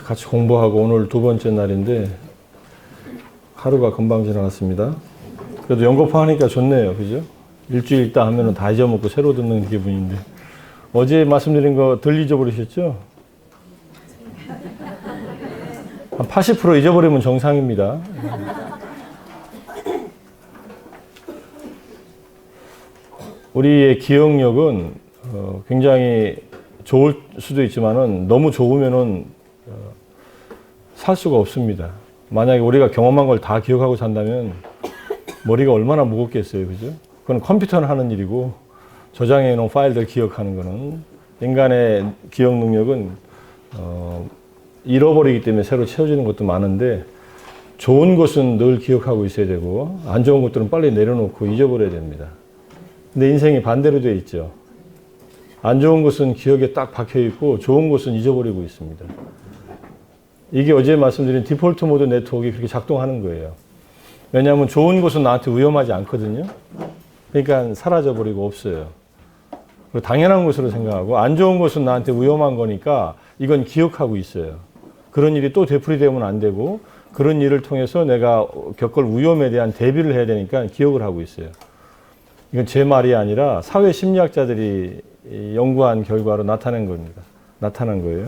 같이 공부하고 오늘 두 번째 날인데 하루가 금방 지나갔습니다. 그래도 연거푸 하니까 좋네요. 그죠? 일주일 있다 하면 다 잊어먹고 새로 듣는 기분인데 어제 말씀드린 거 덜 잊어버리셨죠? 한 80% 잊어버리면 정상입니다. 우리의 기억력은 굉장히 좋을 수도 있지만은 너무 좋으면은 살 수가 없습니다. 만약에 우리가 경험한 걸 다 기억하고 산다면 머리가 얼마나 무겁겠어요. 그죠? 그건 컴퓨터는 하는 일이고 저장해 놓은 파일들 기억하는 거는 인간의 기억 능력은 잃어버리기 때문에 새로 채워지는 것도 많은데 좋은 것은 늘 기억하고 있어야 되고 안 좋은 것들은 빨리 내려놓고 잊어버려야 됩니다. 근데 인생이 반대로 되어 있죠. 안 좋은 것은 기억에 딱 박혀 있고 좋은 것은 잊어버리고 있습니다. 이게 어제 말씀드린 디폴트 모드 네트워크가 그렇게 작동하는 거예요. 왜냐하면 좋은 것은 나한테 위험하지 않거든요. 그러니까 사라져버리고 없어요. 그리고 당연한 것으로 생각하고 안 좋은 것은 나한테 위험한 거니까 이건 기억하고 있어요. 그런 일이 또 되풀이되면 안 되고 그런 일을 통해서 내가 겪을 위험에 대한 대비를 해야 되니까 기억을 하고 있어요. 이건 제 말이 아니라 사회 심리학자들이 연구한 결과로 나타난 겁니다. 나타난 거예요.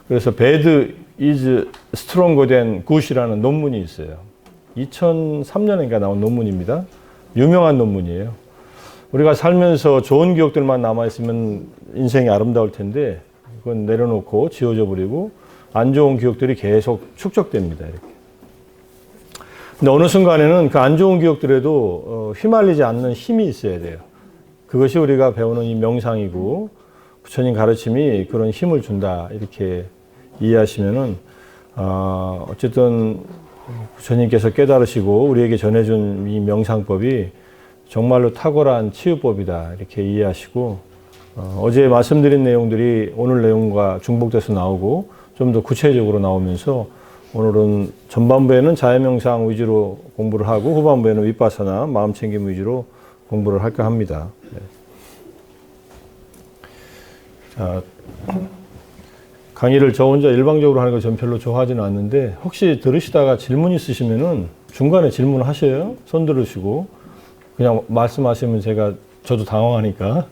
그래서 bad is stronger than good이라는 논문이 있어요. 2003년인가 나온 논문입니다. 유명한 논문이에요. 우리가 살면서 좋은 기억들만 남아있으면 인생이 아름다울 텐데 그건 내려놓고 지워져 버리고 안 좋은 기억들이 계속 축적됩니다. 이렇게. 근데 어느 순간에는 그 안 좋은 기억들에도 휘말리지 않는 힘이 있어야 돼요. 그것이 우리가 배우는 이 명상이고 부처님 가르침이 그런 힘을 준다 이렇게 이해하시면은 어쨌든 부처님께서 깨달으시고 우리에게 전해준 이 명상법이 정말로 탁월한 치유법이다 이렇게 이해하시고 어제 말씀드린 내용들이 오늘 내용과 중복돼서 나오고 좀 더 구체적으로 나오면서 오늘은 전반부에는 자연명상 위주로 공부를 하고 후반부에는 윗바사나 마음챙김 위주로 공부를 할까 합니다. 네. 자, 강의를 저 혼자 일방적으로 하는 거 전 별로 좋아하지는 않는데 혹시 들으시다가 질문 있으시면은 중간에 질문하셔요. 손 들으시고 그냥 말씀하시면 저도 당황하니까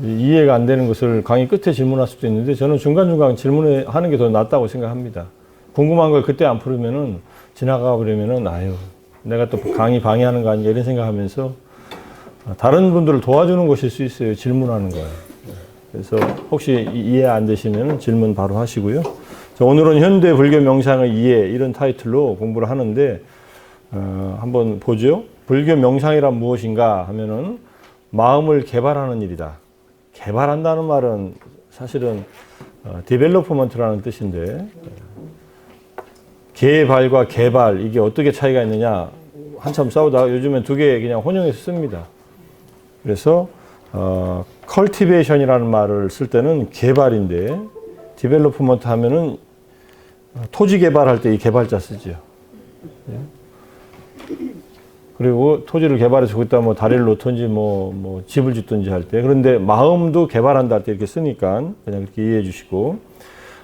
이해가 안 되는 것을 강의 끝에 질문할 수도 있는데 저는 중간중간 질문하는 게 더 낫다고 생각합니다. 궁금한 걸 그때 안 풀으면은 지나가 버리면은 아유 내가 또 강의 방해하는 거 아니냐 이런 생각하면서 다른 분들을 도와주는 것일 수 있어요. 질문하는 거예요. 그래서 혹시 이해 안 되시면 질문 바로 하시고요. 오늘은 현대 불교 명상의 이해 이런 타이틀로 공부를 하는데 한번 보죠. 불교 명상이란 무엇인가 하면은 마음을 개발하는 일이다. 개발한다는 말은 사실은 디벨로프먼트라는 뜻인데 개발과 개발 이게 어떻게 차이가 있느냐 한참 싸우다가 요즘엔 두 개 그냥 혼용해서 씁니다. 그래서 cultivation이라는 말을 쓸 때는 개발인데 디벨로프먼트 하면은 토지 개발할 때 이 개발자 쓰죠. 그리고 토지를 개발해서 거기다 뭐 다리를 놓든지 뭐 집을 짓든지 할 때 그런데 마음도 개발한다 할 때 이렇게 쓰니까 그냥 이렇게 이해해 주시고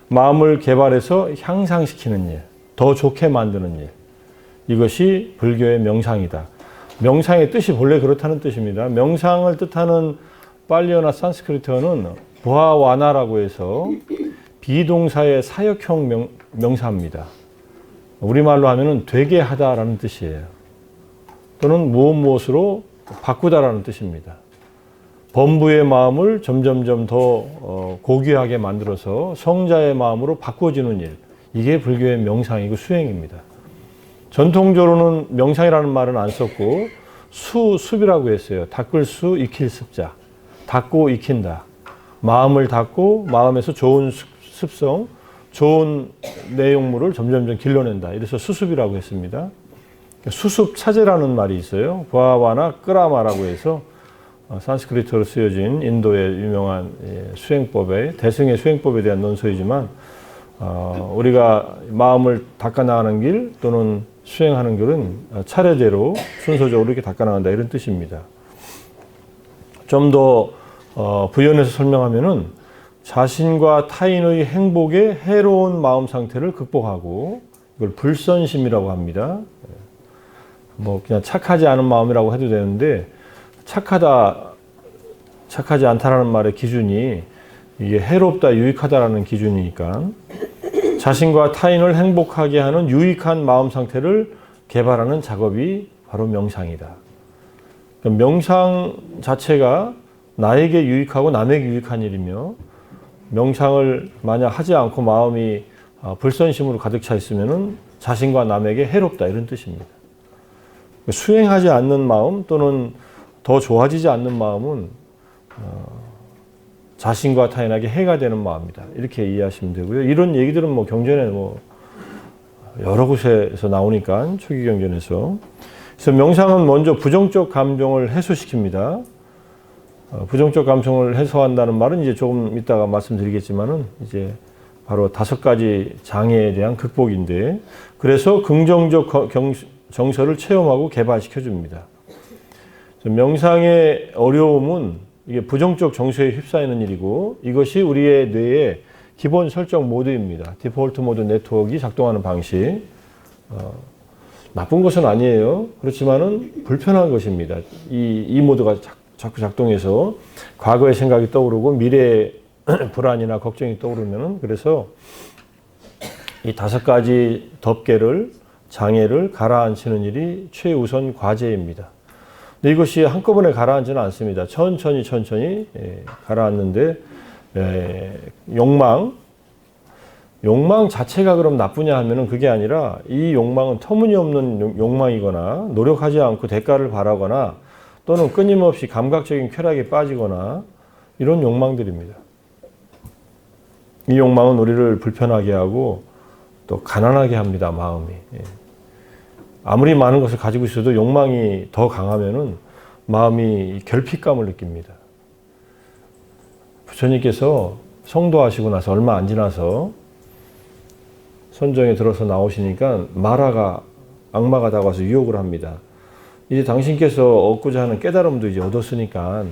마음을 개발해서 향상시키는 일, 더 좋게 만드는 일 이것이 불교의 명상이다. 명상의 뜻이 본래 그렇다는 뜻입니다. 명상을 뜻하는 팔리어나 산스크리트어는 부하와나라고 해서 비동사의 사역형 명사입니다. 우리말로 하면은 되게 하다라는 뜻이에요. 또는 무엇으로 바꾸다라는 뜻입니다. 범부의 마음을 점점점 더 고귀하게 만들어서 성자의 마음으로 바꿔주는 일. 이게 불교의 명상이고 수행입니다. 전통적으로는 명상이라는 말은 안 썼고 습이라고 했어요. 닦을 수, 익힐 습자. 닦고 익힌다. 마음을 닦고 마음에서 좋은 습성, 좋은 내용물을 점점점 길러낸다. 이래서 수습이라고 했습니다. 수습 차제라는 말이 있어요. 부하와나 끄라마라고 해서 산스크리트어로 쓰여진 인도의 유명한 수행법의 대승의 수행법에 대한 논서이지만 우리가 마음을 닦아나가는 길 또는 수행하는 길은 차례대로 순서적으로 이렇게 닦아나간다 이런 뜻입니다. 좀 더 부연해서 설명하면은 자신과 타인의 행복에 해로운 마음 상태를 극복하고 이걸 불선심이라고 합니다. 뭐 그냥 착하지 않은 마음이라고 해도 되는데 착하지 않다라는 말의 기준이 이게 해롭다, 유익하다라는 기준이니까 자신과 타인을 행복하게 하는 유익한 마음 상태를 개발하는 작업이 바로 명상이다. 그러니까 명상 자체가 나에게 유익하고 남에게 유익한 일이며 명상을 만약 하지 않고 마음이 불선심으로 가득 차 있으면은 자신과 남에게 해롭다 이런 뜻입니다. 수행하지 않는 마음 또는 더 좋아지지 않는 마음은 자신과 타인에게 해가 되는 마음이다. 이렇게 이해하시면 되고요. 이런 얘기들은 뭐 경전에 뭐 여러 곳에서 나오니까 초기 경전에서. 그래서 명상은 먼저 부정적 감정을 해소시킵니다. 부정적 감정을 해소한다는 말은 이제 조금 이따가 말씀드리겠지만은 이제 바로 5가지 장애에 대한 극복인데 그래서 긍정적 정서를 체험하고 개발시켜 줍니다. 명상의 어려움은 이게 부정적 정서에 휩싸이는 일이고 이것이 우리의 뇌의 기본 설정 모드입니다. 디폴트 모드 네트워크가 작동하는 방식. 나쁜 것은 아니에요. 그렇지만은 불편한 것입니다. 이 모드가 자꾸 작동해서 과거의 생각이 떠오르고 미래의 불안이나 걱정이 떠오르면은 그래서 이 5가지 덮개를 장애를 가라앉히는 일이 최우선 과제입니다. 근데 이것이 한꺼번에 가라앉지는 않습니다. 천천히 가라앉는데 욕망 자체가 그럼 나쁘냐 하면은 그게 아니라 이 욕망은 터무니없는 욕망이거나 노력하지 않고 대가를 바라거나 또는 끊임없이 감각적인 쾌락에 빠지거나 이런 욕망들입니다. 이 욕망은 우리를 불편하게 하고 또 가난하게 합니다. 마음이. 아무리 많은 것을 가지고 있어도 욕망이 더 강하면은 마음이 결핍감을 느낍니다. 부처님께서 성도하시고 나서 얼마 안 지나서 선정에 들어서 나오시니까 악마가 다가와서 유혹을 합니다. 이제 당신께서 얻고자 하는 깨달음도 이제 얻었으니까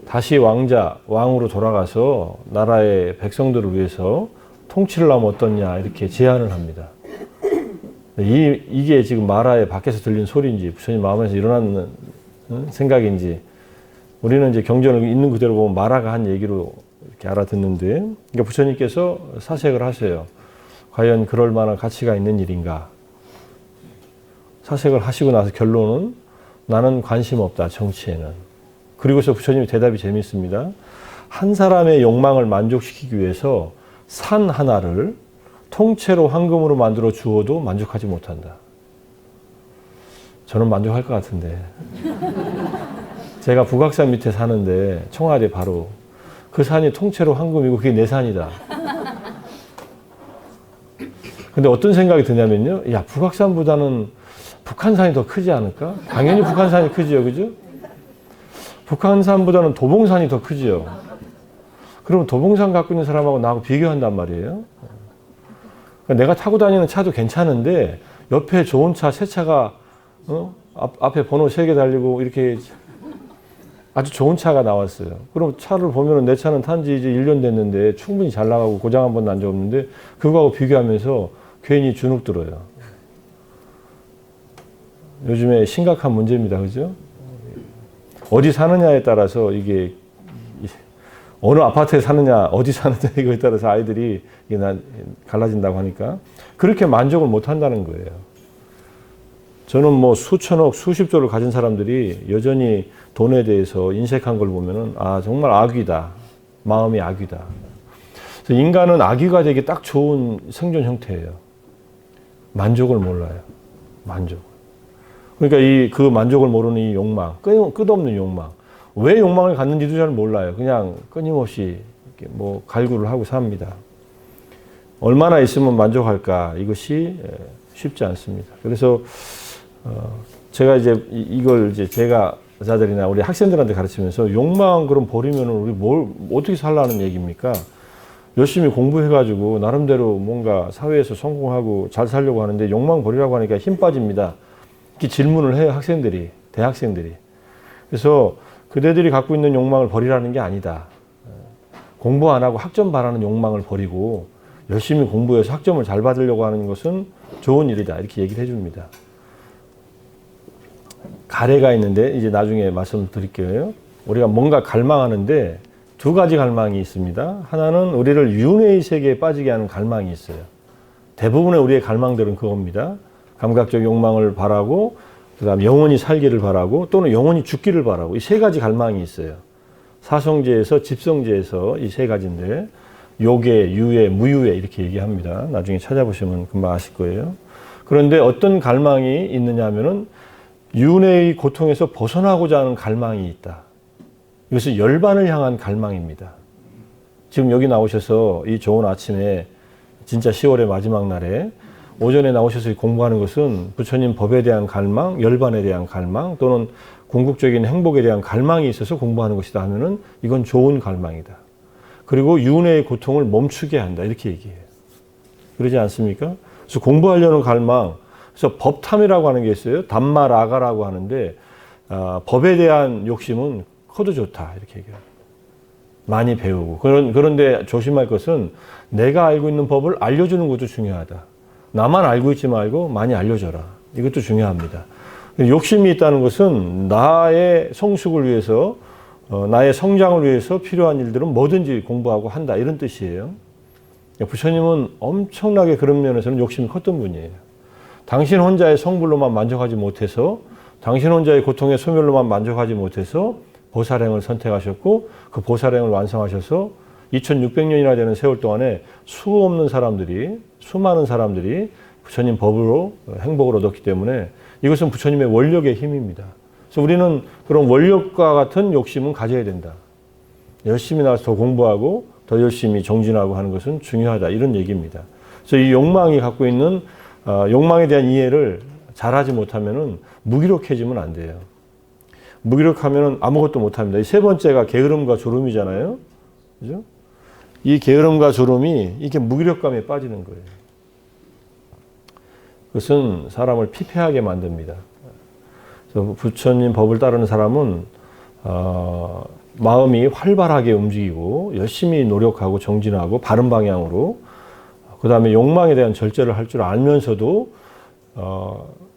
다시 왕으로 돌아가서 나라의 백성들을 위해서 통치를 하면 어떻냐 이렇게 제안을 합니다. 이게 지금 마라의 밖에서 들린 소리인지 부처님 마음에서 일어나는 생각인지 우리는 이제 경전을 있는 그대로 보면 마라가 한 얘기로 이렇게 알아듣는데 그러니까 부처님께서 사색을 하세요. 과연 그럴 만한 가치가 있는 일인가? 사색을 하시고 나서 결론은 나는 관심 없다, 정치에는. 그리고서 부처님의 대답이 재밌습니다. 한 사람의 욕망을 만족시키기 위해서 산 하나를 통째로 황금으로 만들어 주어도 만족하지 못한다. 저는 만족할 것 같은데. 제가 북악산 밑에 사는데 청와대 바로 그 산이 통째로 황금이고 그게 내 산이다. 근데 어떤 생각이 드냐면요. 야, 북악산보다는 북한산이 더 크지 않을까? 당연히 북한산이 크지요. 그죠? 북한산보다는 도봉산이 더 크지요. 그러면 도봉산 갖고 있는 사람하고 나하고 비교한단 말이에요. 그러니까 내가 타고 다니는 차도 괜찮은데 옆에 좋은 차, 새 차가 앞에 번호 3개 달리고 이렇게 아주 좋은 차가 나왔어요. 그럼 차를 보면 내 차는 탄지 이제 1년 됐는데 충분히 잘 나가고 고장 한 번도 난 적 없는데 그거하고 비교하면서 괜히 주눅 들어요. 요즘에 심각한 문제입니다. 그죠? 어디 사느냐에 따라서 이게 어느 아파트에 사느냐, 어디 사느냐 이거에 따라서 아이들이 이게 갈라진다고 하니까 그렇게 만족을 못 한다는 거예요. 저는 뭐 수천억, 수십조를 가진 사람들이 여전히 돈에 대해서 인색한 걸 보면은 아, 정말 악귀다. 마음이 악귀다. 그래서 인간은 악귀가 되기 딱 좋은 생존 형태예요. 만족을 몰라요. 만족. 그러니까 그 만족을 모르는 이 욕망, 끝없는 욕망. 왜 욕망을 갖는지도 잘 몰라요. 그냥 끊임없이 이렇게 뭐 갈구를 하고 삽니다. 얼마나 있으면 만족할까? 이것이 쉽지 않습니다. 그래서 제가 이제 이걸 이제 제가 자들이나 우리 학생들한테 가르치면서 욕망 그럼 버리면 우리 어떻게 살라는 얘기입니까? 열심히 공부해가지고 나름대로 뭔가 사회에서 성공하고 잘 살려고 하는데 욕망 버리라고 하니까 힘 빠집니다. 이렇게 질문을 해요, 학생들이, 대학생들이. 그래서 그대들이 갖고 있는 욕망을 버리라는 게 아니다. 공부 안 하고 학점 바라는 욕망을 버리고 열심히 공부해서 학점을 잘 받으려고 하는 것은 좋은 일이다. 이렇게 얘기를 해줍니다. 가래가 있는데 이제 나중에 말씀드릴게요. 우리가 뭔가 갈망하는데 두 가지 갈망이 있습니다. 하나는 우리를 윤회의 세계에 빠지게 하는 갈망이 있어요. 대부분의 우리의 갈망들은 그겁니다. 감각적 욕망을 바라고 그다음 영원히 살기를 바라고 또는 영원히 죽기를 바라고 이 세 가지 갈망이 있어요. 사성제에서 집성제에서 이 세 가지인데 요계, 유예, 무유예 이렇게 얘기합니다. 나중에 찾아보시면 금방 아실 거예요. 그런데 어떤 갈망이 있느냐 하면은 윤회의 고통에서 벗어나고자 하는 갈망이 있다. 이것은 열반을 향한 갈망입니다. 지금 여기 나오셔서 이 좋은 아침에 진짜 10월의 마지막 날에 오전에 나오셔서 공부하는 것은 부처님 법에 대한 갈망, 열반에 대한 갈망 또는 궁극적인 행복에 대한 갈망이 있어서 공부하는 것이다 하면은 이건 좋은 갈망이다. 그리고 윤회의 고통을 멈추게 한다. 이렇게 얘기해요. 그러지 않습니까? 그래서 공부하려는 갈망, 그래서 법탐이라고 하는 게 있어요. 담마라가라고 하는데 법에 대한 욕심은 커도 좋다. 이렇게 얘기해요. 많이 배우고. 그런데 조심할 것은 내가 알고 있는 법을 알려주는 것도 중요하다. 나만 알고 있지 말고 많이 알려줘라. 이것도 중요합니다. 욕심이 있다는 것은 나의 성숙을 위해서 나의 성장을 위해서 필요한 일들은 뭐든지 공부하고 한다. 이런 뜻이에요. 부처님은 엄청나게 그런 면에서는 욕심이 컸던 분이에요. 당신 혼자의 성불로만 만족하지 못해서 당신 혼자의 고통의 소멸로만 만족하지 못해서 보살행을 선택하셨고 그 보살행을 완성하셔서 2600년이나 되는 세월 동안에 수많은 사람들이 부처님 법으로 행복을 얻었기 때문에 이것은 부처님의 원력의 힘입니다. 그래서 우리는 그런 원력과 같은 욕심은 가져야 된다. 열심히 나와서 더 공부하고 더 열심히 정진하고 하는 것은 중요하다. 이런 얘기입니다. 그래서 이 욕망이 갖고 있는 욕망에 대한 이해를 잘하지 못하면은 무기력해지면 안 돼요. 무기력하면은 아무것도 못합니다. 이 세 번째가 게으름과 졸음이잖아요. 그죠? 이 게으름과 졸음이 이게 무기력감에 빠지는 거예요. 그것은 사람을 피폐하게 만듭니다. 그래서 부처님 법을 따르는 사람은 마음이 활발하게 움직이고 열심히 노력하고 정진하고 바른 방향으로 그 다음에 욕망에 대한 절제를 할 줄 알면서도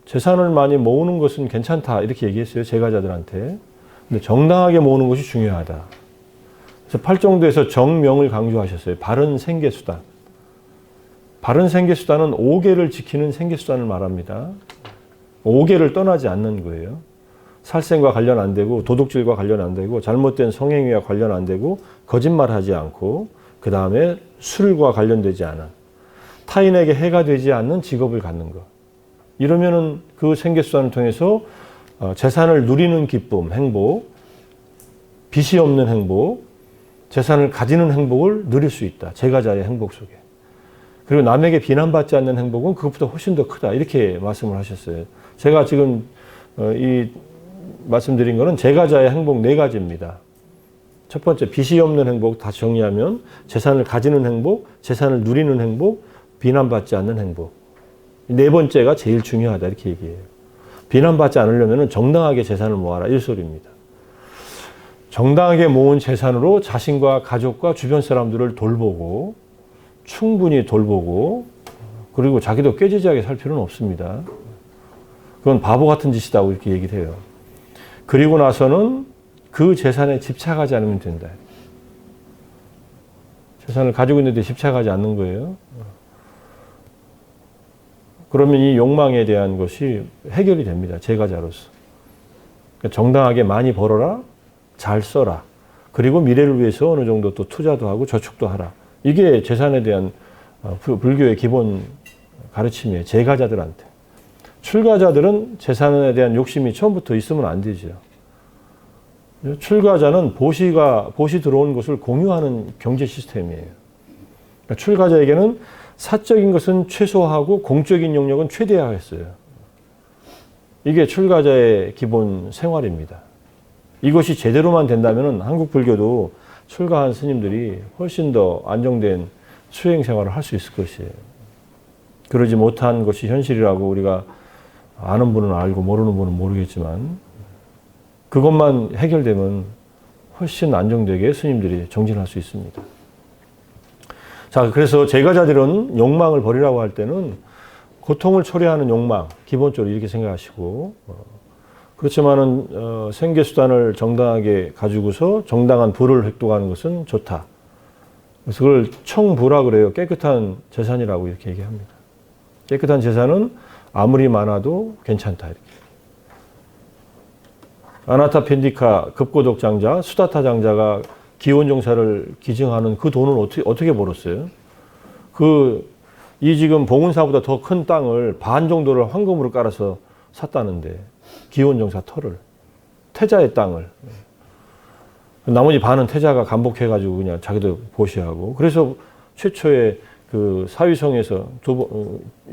재산을 많이 모으는 것은 괜찮다 이렇게 얘기했어요. 제가자들한테. 근데 정당하게 모으는 것이 중요하다. 그래서 팔정도에서 정명을 강조하셨어요. 바른 생계수단. 바른 생계수단은 5계를 지키는 생계수단을 말합니다. 5계를 떠나지 않는 거예요. 살생과 관련 안 되고 도둑질과 관련 안 되고 잘못된 성행위와 관련 안 되고 거짓말하지 않고 그 다음에 술과 관련되지 않은 타인에게 해가 되지 않는 직업을 갖는 것. 이러면은 그 생계수단을 통해서 재산을 누리는 기쁨, 행복, 빚이 없는 행복, 재산을 가지는 행복을 누릴 수 있다. 제가자의 행복 속에. 그리고 남에게 비난받지 않는 행복은 그것보다 훨씬 더 크다. 이렇게 말씀을 하셨어요. 제가 지금 이 말씀드린 거는 제가자의 행복 4가지입니다. 첫 번째, 빚이 없는 행복 다 정리하면 재산을 가지는 행복, 재산을 누리는 행복, 비난받지 않는 행복. 4번째가 제일 중요하다. 이렇게 얘기해요. 비난받지 않으려면 정당하게 재산을 모아라. 이 소리입니다. 정당하게 모은 재산으로 자신과 가족과 주변 사람들을 돌보고 충분히 돌보고 그리고 자기도 꾀지지하게 살 필요는 없습니다. 그건 바보 같은 짓이다고 이렇게 얘기를 해요. 그리고 나서는 그 재산에 집착하지 않으면 된다. 재산을 가지고 있는데 집착하지 않는 거예요. 그러면 이 욕망에 대한 것이 해결이 됩니다. 제가자로서. 그러니까 정당하게 많이 벌어라. 잘 써라. 그리고 미래를 위해서 어느 정도 또 투자도 하고 저축도 하라. 이게 재산에 대한 불교의 기본 가르침이에요. 제가자들한테. 출가자들은 재산에 대한 욕심이 처음부터 있으면 안 되죠. 출가자는 보시 들어온 것을 공유하는 경제 시스템이에요. 그러니까 출가자에게는 사적인 것은 최소화하고 공적인 영역은 최대화했어요. 이게 출가자의 기본 생활입니다. 이것이 제대로만 된다면 한국 불교도 출가한 스님들이 훨씬 더 안정된 수행 생활을 할 수 있을 것이에요. 그러지 못한 것이 현실이라고 우리가 아는 분은 알고 모르는 분은 모르겠지만 그것만 해결되면 훨씬 안정되게 스님들이 정진할 수 있습니다. 자, 그래서 제가자들은 욕망을 버리라고 할 때는 고통을 초래하는 욕망, 기본적으로 이렇게 생각하시고, 그렇지만은, 생계수단을 정당하게 가지고서 정당한 부를 획득하는 것은 좋다. 그래서 그걸 청부라 그래요. 깨끗한 재산이라고 이렇게 얘기합니다. 깨끗한 재산은 아무리 많아도 괜찮다. 이렇게. 아나타 펜디카 급고독 장자, 수다타 장자가 기원종사를 기증하는 그 돈은 어떻게 벌었어요? 이 지금 봉은사보다 더 큰 땅을 반 정도를 황금으로 깔아서 샀다는데, 기원종사 터를. 태자의 땅을. 나머지 반은 태자가 감복해가지고 그냥 자기도 보시하고. 그래서 최초의 그 사위성에서,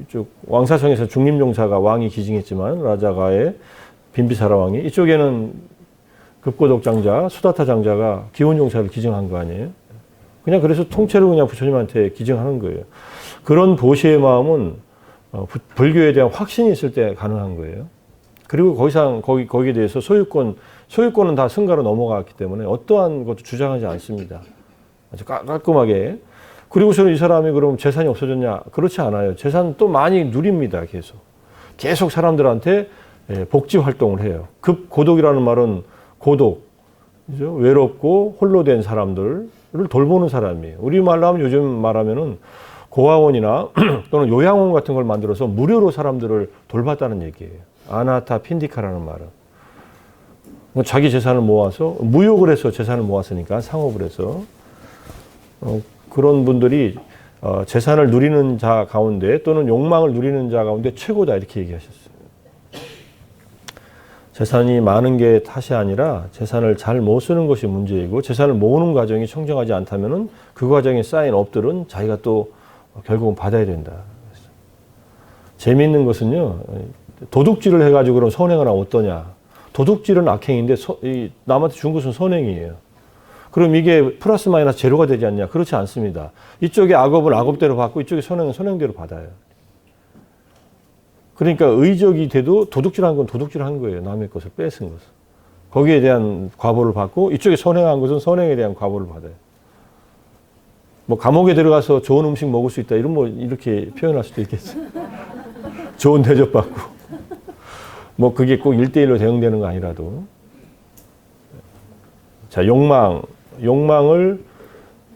이쪽 왕사성에서 중림종사가 왕이 기증했지만, 라자가의 빈비사라 왕이, 이쪽에는 급고독 장자, 수다타 장자가 기원종사를 기증한 거 아니에요? 그냥 그래서 통째로 그냥 부처님한테 기증하는 거예요. 그런 보시의 마음은 불교에 대한 확신이 있을 때 가능한 거예요. 그리고 거기에 대해서 소유권은 다 승가로 넘어갔기 때문에 어떠한 것도 주장하지 않습니다. 아주 깔끔하게. 그리고서는 이 사람이 그럼 재산이 없어졌냐? 그렇지 않아요. 재산 또 많이 누립니다. 계속 사람들한테 복지 활동을 해요. 급고독이라는 말은 고독, 그죠? 외롭고 홀로 된 사람들을 돌보는 사람이에요. 우리말로 하면 요즘 말하면은 고아원이나 또는 요양원 같은 걸 만들어서 무료로 사람들을 돌봤다는 얘기예요. 아나타 핀디카라는 말은. 자기 재산을 모아서, 무욕을 해서 재산을 모았으니까, 상업을 해서. 그런 분들이 재산을 누리는 자 가운데 또는 욕망을 누리는 자 가운데 최고다 이렇게 얘기하셨어요. 재산이 많은 게 탓이 아니라 재산을 잘 못 쓰는 것이 문제이고 재산을 모으는 과정이 청정하지 않다면은 그 과정에 쌓인 업들은 자기가 또 결국은 받아야 된다. 재미있는 것은요, 도둑질을 해가지고 그럼 선행을 하면 어떠냐. 도둑질은 악행인데 남한테 준 것은 선행이에요. 그럼 이게 플러스 마이너스 제로가 되지 않냐? 그렇지 않습니다. 이쪽에 악업은 악업대로 받고 이쪽에 선행은 선행대로 받아요. 그러니까 의적이 돼도 도둑질한 건 도둑질한 거예요. 남의 것을 뺏은 것을. 거기에 대한 과보를 받고 이쪽에 선행한 것은 선행에 대한 과보를 받아요. 뭐 감옥에 들어가서 좋은 음식 먹을 수 있다 이렇게 표현할 수도 있겠죠. 좋은 대접받고 뭐 그게 꼭 1대1로 대응되는 거 아니라도. 자, 욕망을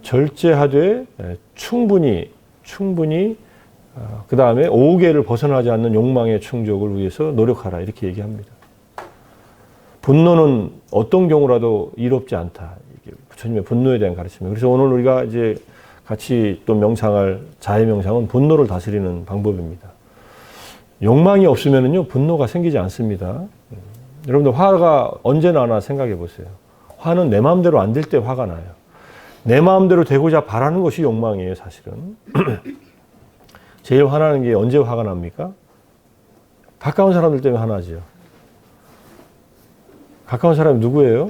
절제하되 충분히 그 다음에 오개를 벗어나지 않는 욕망의 충족을 위해서 노력하라 이렇게 얘기합니다. 분노는 어떤 경우라도 이롭지 않다. 이게 부처님의 분노에 대한 가르침이에요. 그래서 오늘 우리가 이제 같이 또 명상할 자해 명상은 분노를 다스리는 방법입니다. 욕망이 없으면은요 분노가 생기지 않습니다. 여러분들 화가 언제 나나 생각해 보세요. 화는 내 마음대로 안 될 때 화가 나요. 내 마음대로 되고자 바라는 것이 욕망이에요, 사실은. 제일 화나는 게 언제 화가 납니까? 가까운 사람들 때문에 화나죠. 가까운 사람이 누구예요?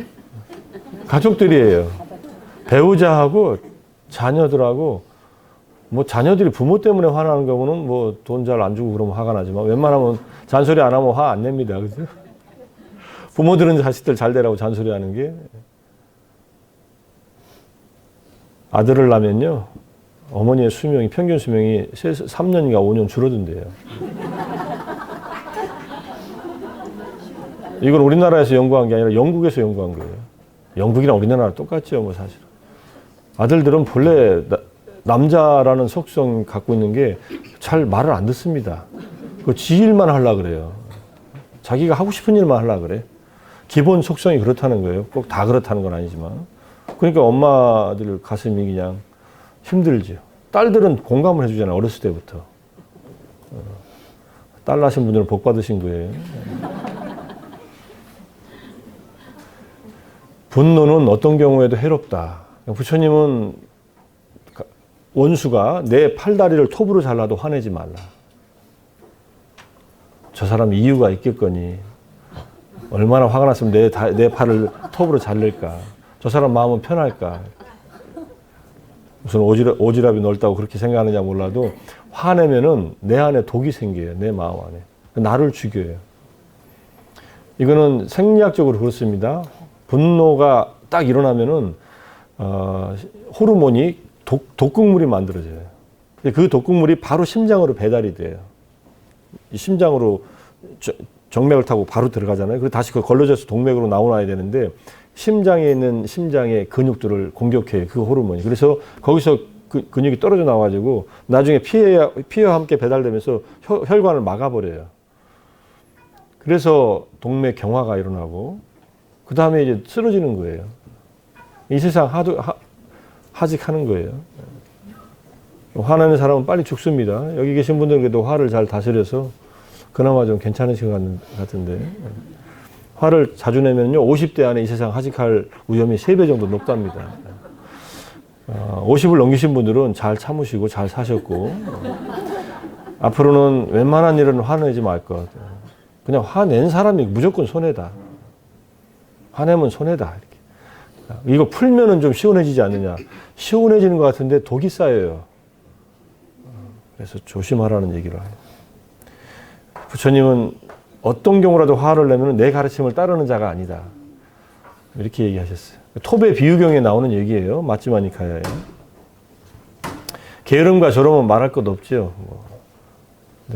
가족들이에요. 배우자하고 자녀들하고, 뭐 자녀들이 부모 때문에 화나는 경우는 뭐 돈 잘 안 주고 그러면 화가 나지만 웬만하면 잔소리 안 하면 화 안 냅니다. 그죠? 부모들은 자식들 잘 되라고 잔소리 하는 게. 아들을 낳으면요, 어머니의 수명이, 평균 수명이 3년인가 5년 줄어든대요. 이건 우리나라에서 연구한 게 아니라 영국에서 연구한 거예요. 영국이랑 우리나라랑 똑같죠, 뭐 사실은. 아들들은 본래 남자라는 속성 갖고 있는 게 잘 말을 안 듣습니다. 그 지 일만 하려고 그래요. 자기가 하고 싶은 일만 하려고 그래. 기본 속성이 그렇다는 거예요. 꼭 다 그렇다는 건 아니지만. 그러니까 엄마들 가슴이 그냥 힘들죠. 딸들은 공감을 해주잖아요. 어렸을 때부터. 딸 낳으신 분들은 복 받으신 거예요. 분노는 어떤 경우에도 해롭다. 부처님은 원수가 내 팔다리를 톱으로 잘라도 화내지 말라. 저 사람 이유가 있겠거니. 얼마나 화가 났으면 내 팔을 톱으로 자를까. 저 사람 마음은 편할까. 무슨 오지랖이 넓다고 그렇게 생각하느냐 몰라도 화내면은 내 안에 독이 생겨요. 내 마음 안에. 나를 죽여요. 이거는 생리학적으로 그렇습니다. 분노가 딱 일어나면은 호르몬이 독극물이 만들어져요. 그 독극물이 바로 심장으로 배달이 돼요. 이 심장으로 정맥을 타고 바로 들어가잖아요. 그리고 다시 그 걸러져서 동맥으로 나와야 되는데 심장에 있는 심장의 근육들을 공격해요. 그 호르몬이. 그래서 거기서 근육이 떨어져 나와가지고 나중에 피와 함께 배달되면서 혈관을 막아버려요. 그래서 동맥 경화가 일어나고 그 다음에 이제 쓰러지는 거예요. 이 세상 하직하는 거예요. 화나는 사람은 빨리 죽습니다. 여기 계신 분들은 그래도 화를 잘 다스려서 그나마 좀 괜찮으신 것 같은데 화를 자주 내면요 50대 안에 이 세상 하직할 위험이 3배 정도 높답니다. 50을 넘기신 분들은 잘 참으시고 잘 사셨고 앞으로는 웬만한 일은 화내지 말 것. 그냥 화낸 사람이 무조건 손해다. 화내면 손해다. 이렇게. 이거 풀면은 좀 시원해지지 않느냐. 시원해지는 것 같은데 독이 쌓여요. 그래서 조심하라는 얘기를 해요. 부처님은 어떤 경우라도 화를 내면 내 가르침을 따르는 자가 아니다. 이렇게 얘기하셨어요. 톱의 비유경에 나오는 얘기예요. 마찌마 니카야에. 게으름과 저름은 말할 것 없죠.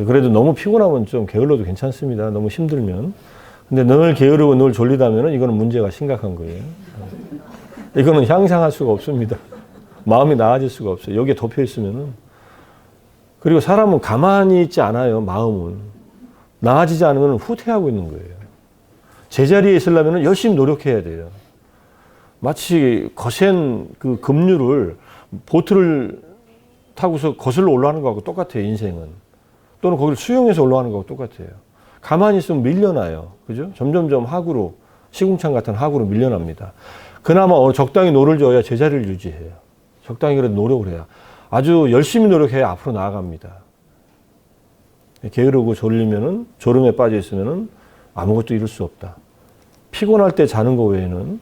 그래도 너무 피곤하면 좀 게을러도 괜찮습니다. 너무 힘들면. 근데 늘 게으르고 늘 졸리다면 이거는 문제가 심각한 거예요. 이거는 향상할 수가 없습니다. 마음이 나아질 수가 없어요. 여기에 덮여 있으면은. 그리고 사람은 가만히 있지 않아요. 마음은. 나아지지 않으면 후퇴하고 있는 거예요. 제자리에 있으려면 열심히 노력해야 돼요. 마치 거센 그 급류를 보트를 타고서 거슬러 올라가는 거하고 똑같아요. 인생은. 또는 거기를 수영해서 올라가는 거하고 똑같아요. 가만히 있으면 밀려나요. 그죠? 점점점 하구로, 시궁창 같은 하구로 밀려납니다. 그나마 적당히 노를 져야 제자리를 유지해요. 적당히 그래도 노력을 해야. 아주 열심히 노력해야 앞으로 나아갑니다. 게으르고 졸리면은, 졸음에 빠져 있으면은 아무것도 이룰 수 없다. 피곤할 때 자는 거 외에는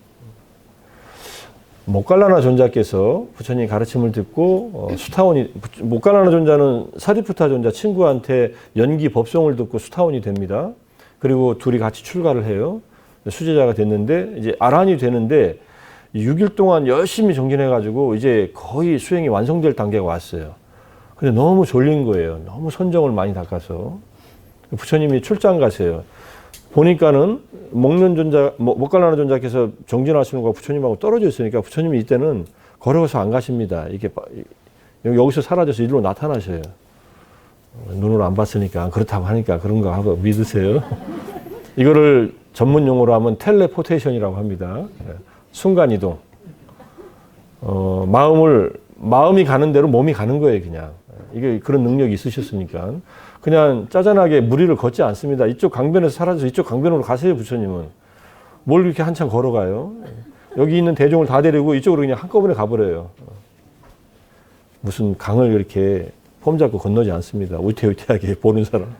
모갈라나 존자께서 부처님 가르침을 듣고 수타원이, 모갈라나 존자는 사리푸타 존자 친구한테 연기 법성을 듣고 수타원이 됩니다. 그리고 둘이 같이 출가를 해요. 수제자가 됐는데 이제 아란이 되는데 6일 동안 열심히 정진해가지고 이제 거의 수행이 완성될 단계가 왔어요. 근데 너무 졸린 거예요. 너무 선정을 많이 닦아서. 부처님이 출장 가세요. 보니까는 먹는 존자, 모갈라나 존자께서 정진하시는 거가 부처님하고 떨어져 있으니까 부처님이 이때는 걸어서 안 가십니다. 이렇게 여기서 사라져서 이리로 나타나셔요. 눈으로 안 봤으니까 그렇다고 하니까 그런가 하고 믿으세요. 이거를 전문 용어로 하면 텔레포테이션이라고 합니다. 순간이동. 마음이 가는 대로 몸이 가는 거예요, 그냥. 이게 그런 능력이 있으셨으니까. 그냥 짜잔하게 무리를 걷지 않습니다. 이쪽 강변에서 사라져서 이쪽 강변으로 가세요, 부처님은. 뭘 이렇게 한참 걸어가요? 여기 있는 대종을 다 데리고 이쪽으로 그냥 한꺼번에 가버려요. 무슨 강을 이렇게 폼 잡고 건너지 않습니다. 위태위태하게 보는 사람.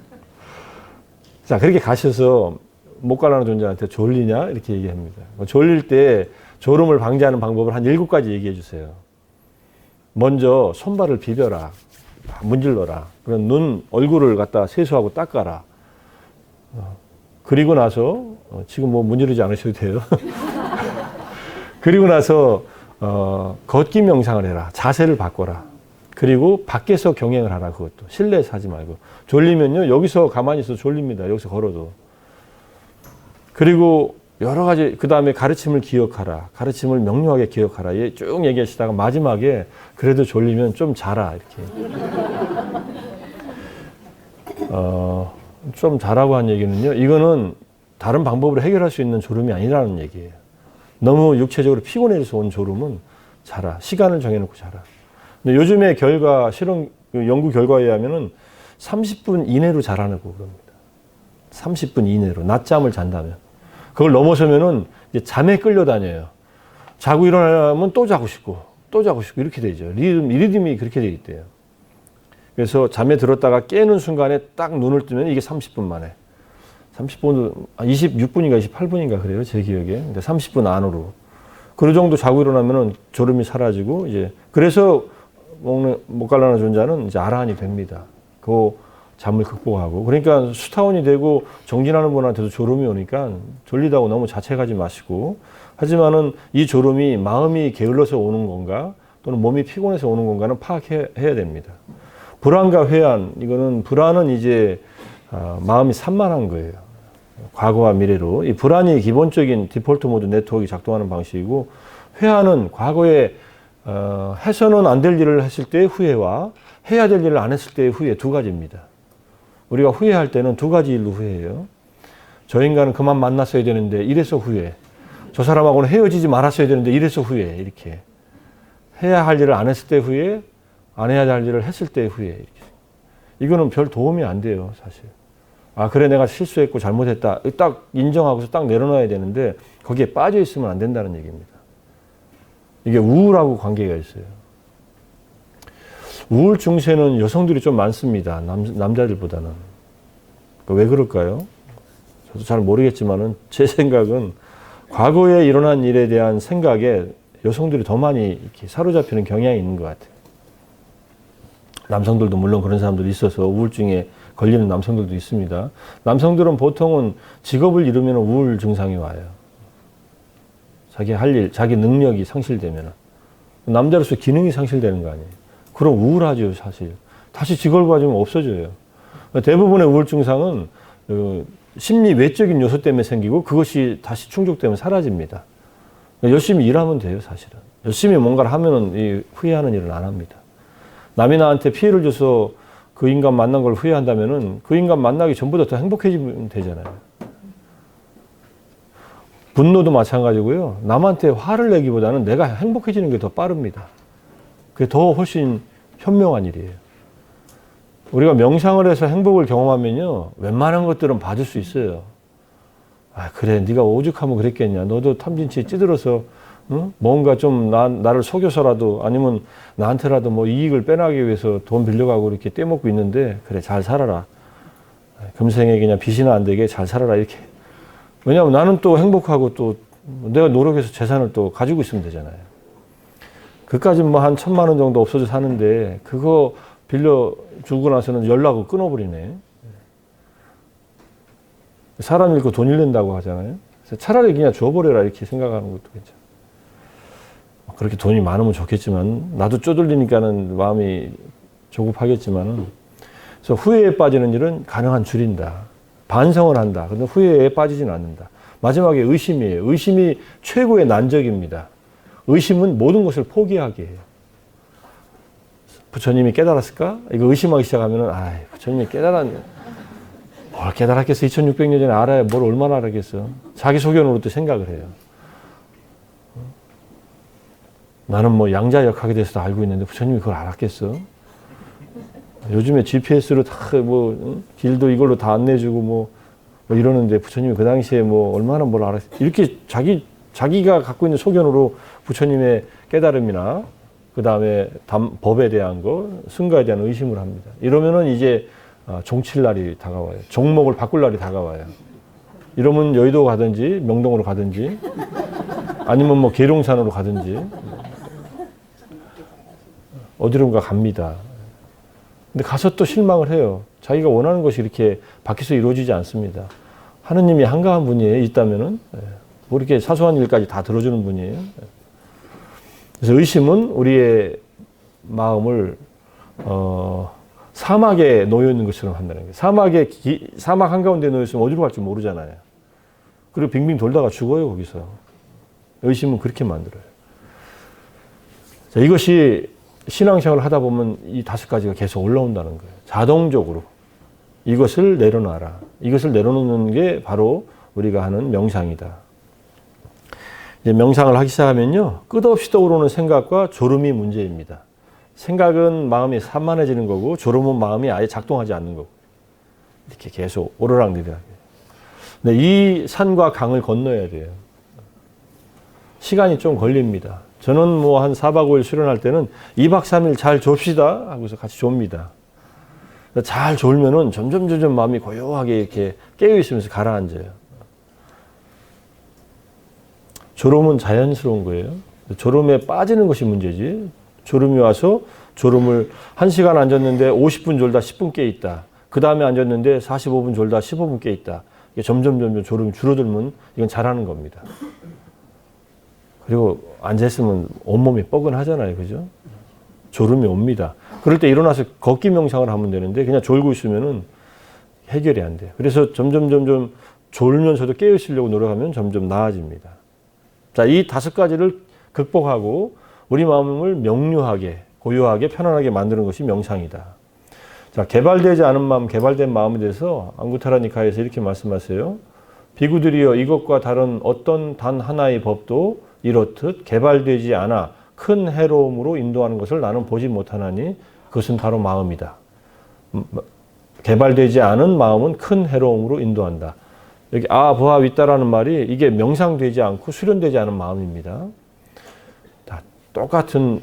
자, 그렇게 가셔서 모갈라나 존자한테 졸리냐? 이렇게 얘기합니다. 졸릴 때 졸음을 방지하는 방법을 한 7가지 얘기해 주세요. 먼저 손발을 비벼라. 문질러라. 그럼 눈, 얼굴을 갖다 세수하고 닦아라. 그리고 나서, 지금 뭐 문지르지 않으셔도 돼요. 그리고 나서, 걷기 명상을 해라. 자세를 바꿔라. 그리고 밖에서 경행을 하라. 그것도. 실내에서 하지 말고. 졸리면요, 여기서 가만히 있어도 졸립니다. 여기서 걸어도. 그리고 여러 가지, 그 다음에 가르침을 기억하라. 가르침을 명료하게 기억하라. 쭉 얘기하시다가 마지막에 그래도 졸리면 좀 자라. 이렇게. 좀 자라고 한 얘기는요. 이거는 다른 방법으로 해결할 수 있는 졸음이 아니라는 얘기예요. 너무 육체적으로 피곤해서 온 졸음은 자라. 시간을 정해놓고 자라. 근데 요즘의 실험, 연구 결과에 의하면은 30분 이내로 자라는 거 그럽니다. 30분 이내로. 낮잠을 잔다면. 그걸 넘어서면은 이제 잠에 끌려다녀요. 자고 일어나면 또 자고 싶고, 또 자고 싶고, 이렇게 되죠. 리듬이 그렇게 되어 있대요. 그래서 잠에 들었다가 깨는 순간에 딱 눈을 뜨면 이게 30분 만에. 30분, 26분인가 28분인가 그래요. 제 기억에. 근데 30분 안으로. 그 정도 자고 일어나면은 졸음이 사라지고, 이제, 그래서 모갈라나 존자는 이제 아라한이 됩니다. 그 잠을 극복하고. 그러니까 수타원이 되고 정진하는 분한테도 졸음이 오니까 졸리다고 너무 자책하지 마시고. 하지만은 이 졸음이 마음이 게을러서 오는 건가? 또는 몸이 피곤해서 오는 건가는 파악해야 됩니다. 불안과 회한, 이거는 불안은 이제 마음이 산만한 거예요. 과거와 미래로. 이 불안이 기본적인 디폴트 모드 네트워크가 작동하는 방식이고, 회한은 과거에 해서는 안 될 일을 했을 때의 후회와 해야 될 일을 안 했을 때의 후회, 두 가지입니다. 우리가 후회할 때는 두 가지 일로 후회해요. 저 인간은 그만 만났어야 되는데 이래서 후회. 저 사람하고는 헤어지지 말았어야 되는데 이래서 후회. 이렇게. 해야 할 일을 안 했을 때 후회, 안 해야 할 일을 했을 때 후회. 이렇게. 이거는 별 도움이 안 돼요, 사실. 아, 그래, 내가 실수했고 잘못했다. 딱 인정하고서 딱 내려놔야 되는데 거기에 빠져 있으면 안 된다는 얘기입니다. 이게 우울하고 관계가 있어요. 우울 증세는 여성들이 좀 많습니다. 남자들보다는. 왜 그럴까요? 저도 잘 모르겠지만은 제 생각은 과거에 일어난 일에 대한 생각에 여성들이 더 많이 이렇게 사로잡히는 경향이 있는 것 같아요. 남성들도 물론 그런 사람들이 있어서 우울증에 걸리는 남성들도 있습니다. 남성들은 보통은 직업을 잃으면 우울 증상이 와요. 자기 할 일, 자기 능력이 상실되면. 남자로서 기능이 상실되는 거 아니에요. 그럼 우울하죠, 사실. 다시 직업을 가지면 없어져요. 대부분의 우울 증상은 심리 외적인 요소 때문에 생기고 그것이 다시 충족되면 사라집니다. 열심히 일하면 돼요, 사실은. 열심히 뭔가를 하면은 이 후회하는 일은 안 합니다. 남이 나한테 피해를 줘서 그 인간 만난 걸 후회한다면은 그 인간 만나기 전보다 더 행복해지면 되잖아요. 분노도 마찬가지고요. 남한테 화를 내기보다는 내가 행복해지는 게 더 빠릅니다. 그게 더 훨씬 현명한 일이에요. 우리가 명상을 해서 행복을 경험하면요, 웬만한 것들은 봐줄 수 있어요. 아, 그래, 네가 오죽하면 그랬겠냐. 너도 탐진치에 찌들어서 응? 뭔가 좀 나를 속여서라도 아니면 나한테라도 뭐 이익을 빼나기 위해서 돈 빌려가고 이렇게 떼먹고 있는데 그래, 잘 살아라. 금생에 그냥 빚이나 안 되게 잘 살아라, 이렇게. 왜냐하면 나는 또 행복하고 또 내가 노력해서 재산을 또 가지고 있으면 되잖아요. 그까지 뭐 한 1,000만 원 정도 없어져 사는데 그거 빌려주고 나서는 연락을 끊어버리네. 사람 잃고 돈 잃는다고 하잖아요. 그래서 차라리 그냥 줘버려라, 이렇게 생각하는 것도 괜찮아요. 그렇게 돈이 많으면 좋겠지만 나도 쪼들리니까는 마음이 조급하겠지만은, 그래서 후회에 빠지는 일은 가능한 줄인다. 반성을 한다. 근데 후회에 빠지지는 않는다. 마지막에 의심이에요. 의심이 최고의 난적입니다. 의심은 모든 것을 포기하게 해요. 부처님이 깨달았을까? 이거 의심하기 시작하면은, 부처님이 뭘 깨달았겠어. 2600년 전에 알아야 뭘 얼마나 알았겠어. 자기 소견으로 또 생각을 해요. 나는 뭐 양자역학에 대해서도 알고 있는데 부처님이 그걸 알았겠어. 요즘에 GPS로 다 길도 이걸로 다 안내주고 뭐 이러는데 부처님이 그 당시에 뭐 얼마나 뭘 알았어. 이렇게 자기가 갖고 있는 소견으로 부처님의 깨달음이나 그 다음에 법에 대한 거, 승가에 대한 의심을 합니다. 이러면은 이제 종칠 날이 다가와요. 종목을 바꿀 날이 다가와요. 이러면 여의도 가든지 명동으로 가든지 아니면 뭐 계룡산으로 가든지 어디론가 갑니다. 근데 가서 또 실망을 해요. 자기가 원하는 것이 이렇게 밖에서 이루어지지 않습니다. 하느님이 한가한 분이에요. 있다면은 뭐 이렇게 사소한 일까지 다 들어주는 분이에요. 그래서 의심은 우리의 마음을 사막에 놓여 있는 것처럼 한다는 거예요. 사막 한가운데 놓여 있으면 어디로 갈지 모르잖아요. 그리고 빙빙 돌다가 죽어요, 거기서. 의심은 그렇게 만들어요. 자, 이것이 신앙생활을 하다 보면 이 5가지가 계속 올라온다는 거예요. 자동적으로. 이것을 내려놔라. 이것을 내려놓는 게 바로 우리가 하는 명상이다. 이제 명상을 하기 시작하면요, 끝없이 떠오르는 생각과 졸음이 문제입니다. 생각은 마음이 산만해지는 거고, 졸음은 마음이 아예 작동하지 않는 거고. 이렇게 계속 오르락내리락. 근데 이 산과 강을 건너야 돼요. 시간이 좀 걸립니다. 저는 뭐 한 4박 5일 수련할 때는 2박 3일 잘 졸시다 하고서 같이 졸입니다. 잘 졸면은 점점 마음이 고요하게 이렇게 깨어있으면서 가라앉아요. 졸음은 자연스러운 거예요. 졸음에 빠지는 것이 문제지. 졸음이 와서 졸음을 1시간 앉았는데 50분 졸다 10분 깨 있다. 그 다음에 앉았는데 45분 졸다 15분 깨 있다. 이게 점점 졸음이 줄어들면 이건 잘하는 겁니다. 그리고 앉아있으면 온몸이 뻐근하잖아요. 그죠? 졸음이 옵니다. 그럴 때 일어나서 걷기 명상을 하면 되는데 그냥 졸고 있으면은 해결이 안 돼요. 그래서 점점 졸면서도 깨어있으려고 노력하면 점점 나아집니다. 자, 이 5가지를 극복하고 우리 마음을 명료하게, 고요하게, 편안하게 만드는 것이 명상이다. 자, 개발되지 않은 마음, 개발된 마음에 대해서 앙구타라 니카에서 이렇게 말씀하세요. 비구들이여 이것과 다른 어떤 단 하나의 법도 이렇듯 개발되지 않아 큰 해로움으로 인도하는 것을 나는 보지 못하나니 그것은 바로 마음이다. 개발되지 않은 마음은 큰 해로움으로 인도한다. 여기 부하 윗다라는 말이 이게 명상되지 않고 수련되지 않은 마음입니다. 다 똑같은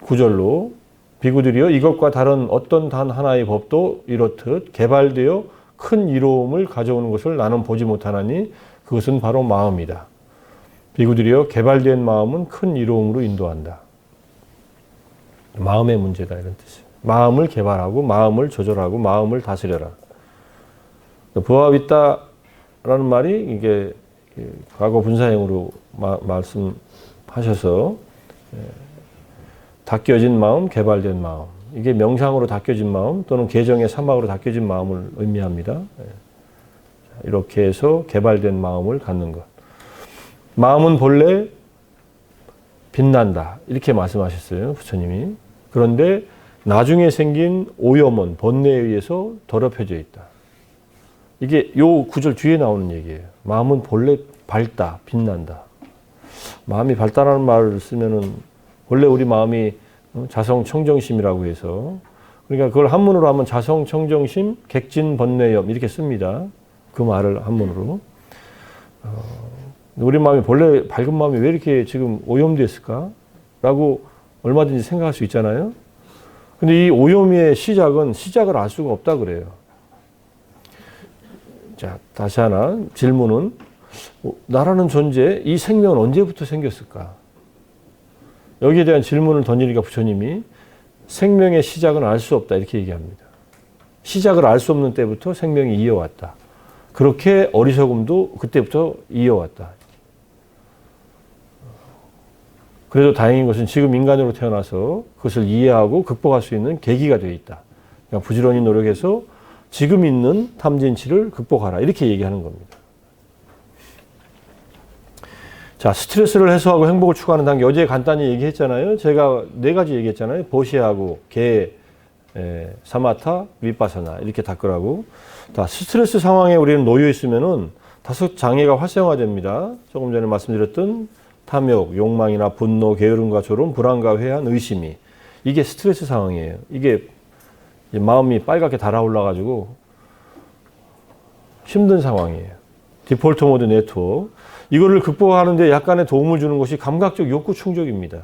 구절로 비구들이여 이것과 다른 어떤 단 하나의 법도 이렇듯 개발되어 큰 이로움을 가져오는 것을 나는 보지 못하나니 그것은 바로 마음이다. 비구들이여 개발된 마음은 큰 이로움으로 인도한다. 마음의 문제다 이런 뜻이에요. 마음을 개발하고 마음을 조절하고 마음을 다스려라. 부하윗다라는 말이 이게 과거 분사형으로 말씀하셔서 닦여진 마음, 개발된 마음. 이게 명상으로 닦여진 마음 또는 계정의 사막으로 닦여진 마음을 의미합니다. 이렇게 해서 개발된 마음을 갖는 것. 마음은 본래 빛난다. 이렇게 말씀하셨어요. 부처님이. 그런데 나중에 생긴 오염은 번뇌에 의해서 더럽혀져 있다. 이게 요 구절 뒤에 나오는 얘기예요. 마음은 본래 밝다, 빛난다. 마음이 밝다라는 말을 쓰면은 원래 우리 마음이 자성 청정심이라고 해서 그러니까 그걸 한문으로 하면 자성 청정심 객진 번뇌염 이렇게 씁니다. 그 말을 한문으로. 우리 마음이 본래 밝은 마음이 왜 이렇게 지금 오염됐을까? 라고 얼마든지 생각할 수 있잖아요. 근데 이 오염의 시작을 알 수가 없다 그래요. 자, 다시 하나 질문은 나라는 존재, 이 생명은 언제부터 생겼을까? 여기에 대한 질문을 던지니까 부처님이 생명의 시작은 알 수 없다 이렇게 얘기합니다. 시작을 알 수 없는 때부터 생명이 이어왔다. 그렇게 어리석음도 그때부터 이어왔다. 그래도 다행인 것은 지금 인간으로 태어나서 그것을 이해하고 극복할 수 있는 계기가 되어 있다. 그러니까 부지런히 노력해서 지금 있는 탐진치를 극복하라. 이렇게 얘기하는 겁니다. 자, 스트레스를 해소하고 행복을 추구하는 단계. 어제 간단히 얘기했잖아요. 제가 4가지 얘기했잖아요. 보시하고, 개, 사마타, 위파사나. 이렇게 닦으라고. 자, 스트레스 상황에 우리는 놓여 있으면은 5장애가 활성화됩니다. 조금 전에 말씀드렸던 탐욕, 욕망이나 분노, 게으름과 졸음, 불안과 회한, 의심이. 이게 스트레스 상황이에요. 이게 마음이 빨갛게 달아올라가지고 힘든 상황이에요. 디폴트 모드 네트워크. 이거를 극복하는데 약간의 도움을 주는 것이 감각적 욕구 충족입니다.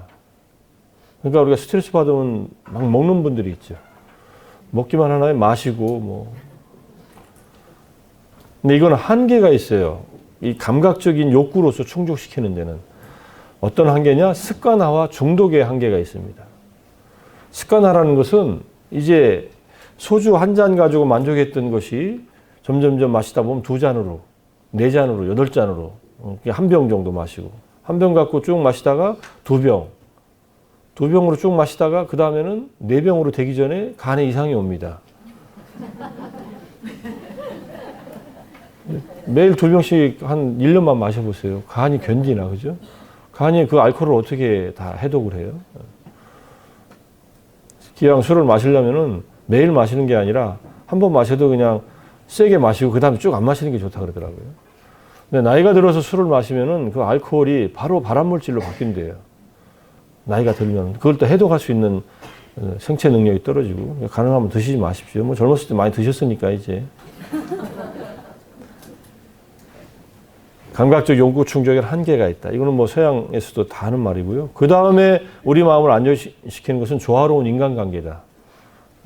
그러니까 우리가 스트레스 받으면 막 먹는 분들이 있죠. 먹기만 하나요? 마시고 뭐. 근데 이건 한계가 있어요. 이 감각적인 욕구로서 충족시키는 데는. 어떤 한계냐? 습관화와 중독의 한계가 있습니다. 습관화라는 것은 이제 소주 1잔 가지고 만족했던 것이 점점점 마시다 보면 2잔으로, 4잔으로, 8잔으로, 1병 정도 마시고, 1병 갖고 쭉 마시다가 2병, 2병으로 쭉 마시다가 그 다음에는 4병으로 되기 전에 간에 이상이 옵니다. 매일 2병씩 한 1년만 마셔보세요. 간이 견디나, 그죠? 간이 그 알코올을 어떻게 다 해독을 해요? 기왕 술을 마시려면은 매일 마시는 게 아니라 한 번 마셔도 그냥 세게 마시고 그 다음에 쭉 안 마시는 게 좋다 그러더라고요. 근데 나이가 들어서 술을 마시면은 그 알코올이 바로 발암물질로 바뀐대요. 나이가 들면. 그걸 또 해독할 수 있는 생체 능력이 떨어지고 가능하면 드시지 마십시오. 뭐 젊었을 때 많이 드셨으니까 이제. 감각적 욕구 충족에 한계가 있다. 이거는 뭐 서양에서도 다 하는 말이고요. 그 다음에 우리 마음을 안정시키는 것은 조화로운 인간관계다.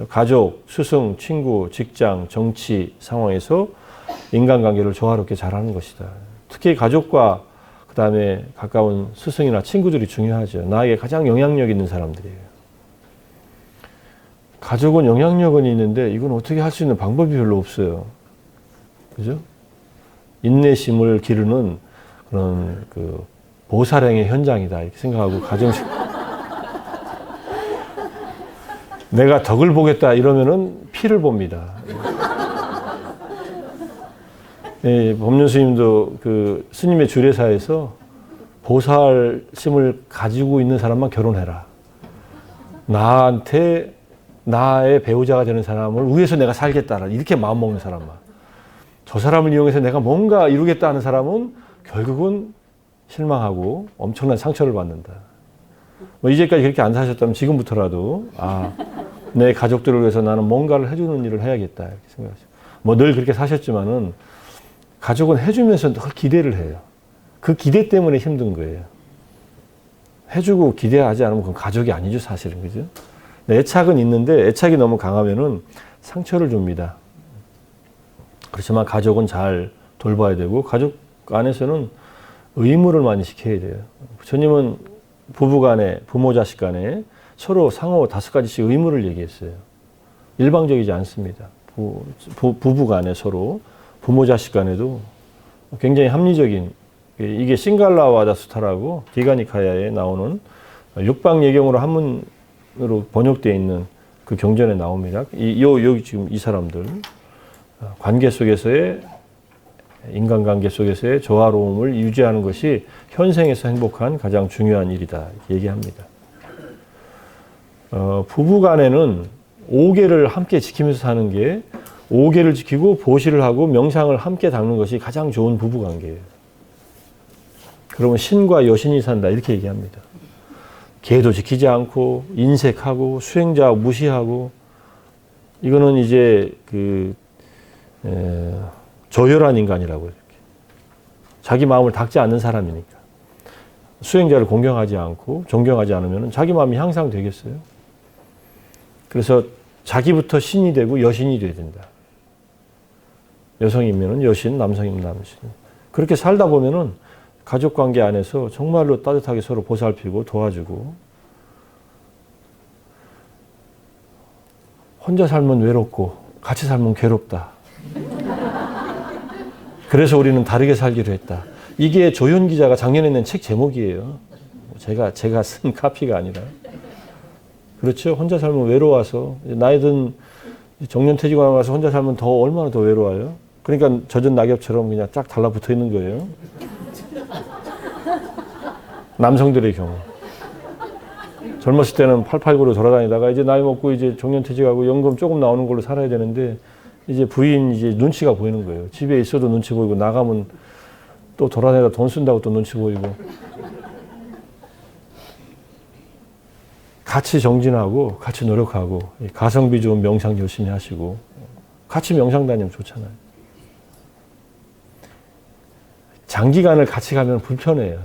가족, 스승, 친구, 직장, 정치 상황에서 인간관계를 조화롭게 잘하는 것이다. 특히 가족과 그 다음에 가까운 스승이나 친구들이 중요하죠. 나에게 가장 영향력 있는 사람들이에요. 가족은 영향력은 있는데 이건 어떻게 할 수 있는 방법이 별로 없어요. 그죠? 인내심을 기르는 그런 그 보살행의 현장이다 이렇게 생각하고 가정식 내가 덕을 보겠다 이러면은 피를 봅니다. 예, 법륜 스님도 그 스님의 주례사에서 보살심을 가지고 있는 사람만 결혼해라. 나한테 나의 배우자가 되는 사람을 위해서 내가 살겠다 이렇게 마음먹는 사람만. 저 사람을 이용해서 내가 뭔가 이루겠다 하는 사람은 결국은 실망하고 엄청난 상처를 받는다. 뭐 이제까지 그렇게 안 사셨다면 지금부터라도 내 가족들을 위해서 나는 뭔가를 해주는 일을 해야겠다 이렇게 생각하시고 뭐 늘 그렇게 사셨지만은 가족은 해주면서 늘 기대를 해요. 그 기대 때문에 힘든 거예요. 해주고 기대하지 않으면 그건 가족이 아니죠 사실은. 그죠? 애착은 있는데 애착이 너무 강하면은 상처를 줍니다. 그렇지만 가족은 잘 돌봐야 되고 가족 안에서는 의무를 많이 지켜야 돼요. 부처님은 부부간에 부모 자식 간에 서로 상호 5가지씩 의무를 얘기했어요. 일방적이지 않습니다. 부부간에 서로 부모 자식 간에도 굉장히 합리적인 이게 싱갈라와다 수타라고 디가니카야에 나오는 육방 예경으로 한문으로 번역되어 있는 그 경전에 나옵니다. 여기 지금 이 사람들 관계 속에서의 인간관계 속에서의 조화로움을 유지하는 것이 현생에서 행복한 가장 중요한 일이다 이렇게 얘기합니다. 부부간에는 5계를 함께 지키면서 사는 게 5계를 지키고 보시를 하고 명상을 함께 닦는 것이 가장 좋은 부부관계예요. 그러면 신과 여신이 산다 이렇게 얘기합니다. 계도 지키지 않고 인색하고 수행자 무시하고 이거는 이제 저열한 인간이라고 이렇게 자기 마음을 닦지 않는 사람이니까 수행자를 공경하지 않고 존경하지 않으면 자기 마음이 향상되겠어요. 그래서 자기부터 신이 되고 여신이 돼야 된다. 여성이면 여신, 남성이면 남신. 그렇게 살다 보면은 가족관계 안에서 정말로 따뜻하게 서로 보살피고 도와주고 혼자 살면 외롭고 같이 살면 괴롭다. 그래서 우리는 다르게 살기로 했다. 이게 조현 기자가 작년에 낸 책 제목이에요. 제가 쓴 카피가 아니라. 그렇죠. 혼자 살면 외로워서 나이 든 정년퇴직하고 나서 혼자 살면 얼마나 더 외로워요. 그러니까 젖은 낙엽처럼 그냥 쫙 달라붙어 있는 거예요. 남성들의 경우. 젊었을 때는 팔팔구로 돌아다니다가 이제 나이 먹고 이제 정년퇴직하고 연금 조금 나오는 걸로 살아야 되는데 이제 부인 이제 눈치가 보이는 거예요. 집에 있어도 눈치 보이고 나가면 또 돌아다니다 돈 쓴다고 또 눈치 보이고. 같이 정진하고 같이 노력하고 가성비 좋은 명상 열심히 하시고 같이 명상 다니면 좋잖아요. 장기간을 같이 가면 불편해요.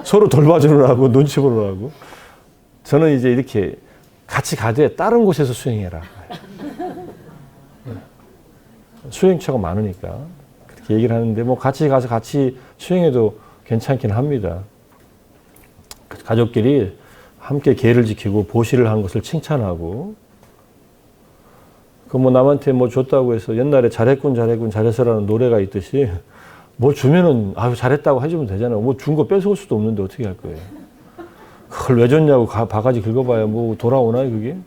서로 돌봐주느라고 눈치 보느라고. 저는 이제 이렇게 같이 가되 다른 곳에서 수행해라. 수행처가 많으니까 그렇게 얘기를 하는데 뭐 같이 가서 같이 수행해도 괜찮긴 합니다. 가족끼리 함께 계를 지키고 보시를 한 것을 칭찬하고 그 뭐 남한테 뭐 줬다고 해서 옛날에 잘했군 잘했어라는 노래가 있듯이 뭐 주면은 아유 잘했다고 해주면 되잖아요. 뭐 준 거 뺏어올 수도 없는데 어떻게 할 거예요. 그걸 왜 줬냐고 바가지 긁어봐야 뭐 돌아오나요 그게.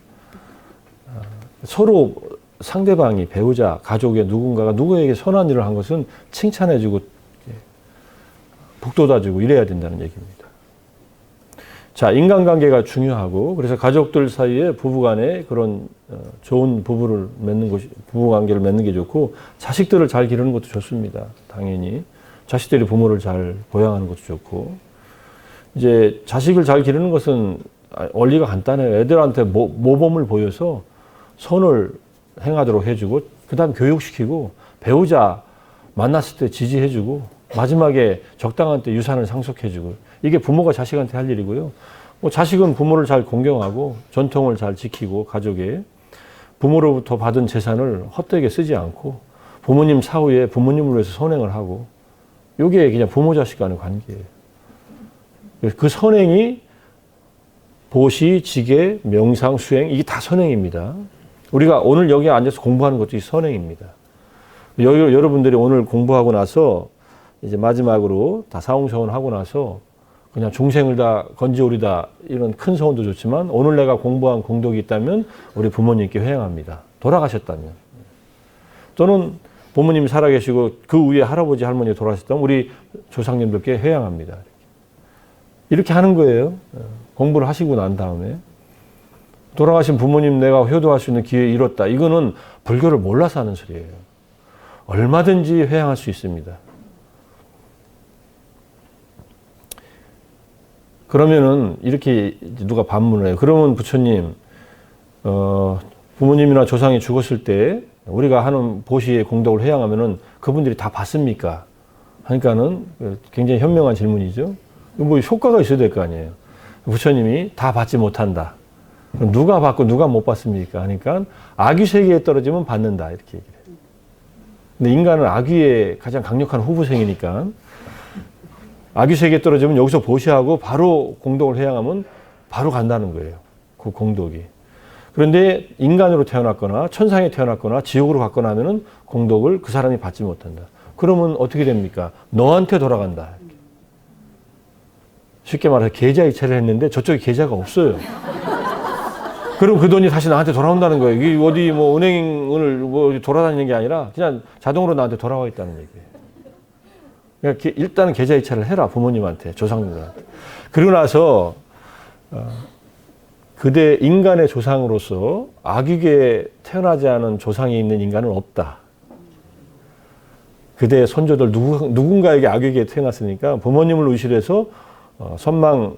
서로 상대방이 배우자 가족의 누군가가 누구에게 선한 일을 한 것은 칭찬해주고 북돋아주고 이래야 된다는 얘기입니다. 자, 인간관계가 중요하고 그래서 가족들 사이에 부부간에 그런 좋은 부부관계를 맺는 게 좋고 자식들을 잘 기르는 것도 좋습니다. 당연히 자식들이 부모를 잘 보양하는 것도 좋고 이제 자식을 잘 기르는 것은 원리가 간단해요. 애들한테 모범을 보여서 선을 행하도록 해주고 그 다음 교육시키고 배우자 만났을 때 지지해주고 마지막에 적당한 때 유산을 상속해주고 이게 부모가 자식한테 할 일이고요. 뭐 자식은 부모를 잘 공경하고 전통을 잘 지키고 가족에 부모로부터 받은 재산을 헛되게 쓰지 않고 부모님 사후에 부모님을 위해서 선행을 하고 이게 그냥 부모 자식 간의 관계예요. 그 선행이 보시, 지계, 명상, 수행 이게 다 선행입니다. 우리가 오늘 여기 앉아서 공부하는 것도 이 선행입니다. 여러분들이 오늘 공부하고 나서 이제 마지막으로 다 사홍서원하고 나서 그냥 중생을 다 건지오리다 이런 큰 소원도 좋지만 오늘 내가 공부한 공덕이 있다면 우리 부모님께 회양합니다. 돌아가셨다면. 또는 부모님이 살아계시고 그 위에 할아버지 할머니 돌아가셨다면 우리 조상님들께 회양합니다. 이렇게 하는 거예요. 공부를 하시고 난 다음에. 돌아가신 부모님 내가 효도할 수 있는 기회 잃었다. 이거는 불교를 몰라서 하는 소리예요. 얼마든지 회양할 수 있습니다. 그러면은 이렇게 누가 반문을 해요. 그러면 부처님, 부모님이나 조상이 죽었을 때 우리가 하는 보시의 공덕을 회양하면은 그분들이 다 받습니까? 하니까는 굉장히 현명한 질문이죠. 뭐 효과가 있어야 될 거 아니에요. 부처님이 다 받지 못한다. 그럼 누가 받고 누가 못 받습니까? 하니까 악귀 세계에 떨어지면 받는다. 이렇게 얘기를 해요. 근데 인간은 악귀의 가장 강력한 후보생이니까 악귀 세계에 떨어지면 여기서 보시하고 바로 공덕을 회양하면 바로 간다는 거예요. 그 공덕이. 그런데 인간으로 태어났거나 천상에 태어났거나 지옥으로 갔거나 하면은 공덕을 그 사람이 받지 못한다. 그러면 어떻게 됩니까? 너한테 돌아간다. 쉽게 말해서 계좌이체를 했는데 저쪽에 계좌가 없어요. 그럼 그 돈이 다시 나한테 돌아온다는 거예요. 이게 어디 뭐 은행을 뭐 돌아다니는 게 아니라 그냥 자동으로 나한테 돌아와 있다는 얘기예요. 그러니까 일단은 계좌이체를 해라. 부모님한테, 조상님들한테. 그리고 나서 그대 인간의 조상으로서 악육에 태어나지 않은 조상이 있는 인간은 없다. 그대의 손조들 누군가에게 악육에 태어났으니까 부모님을 의식해서 선망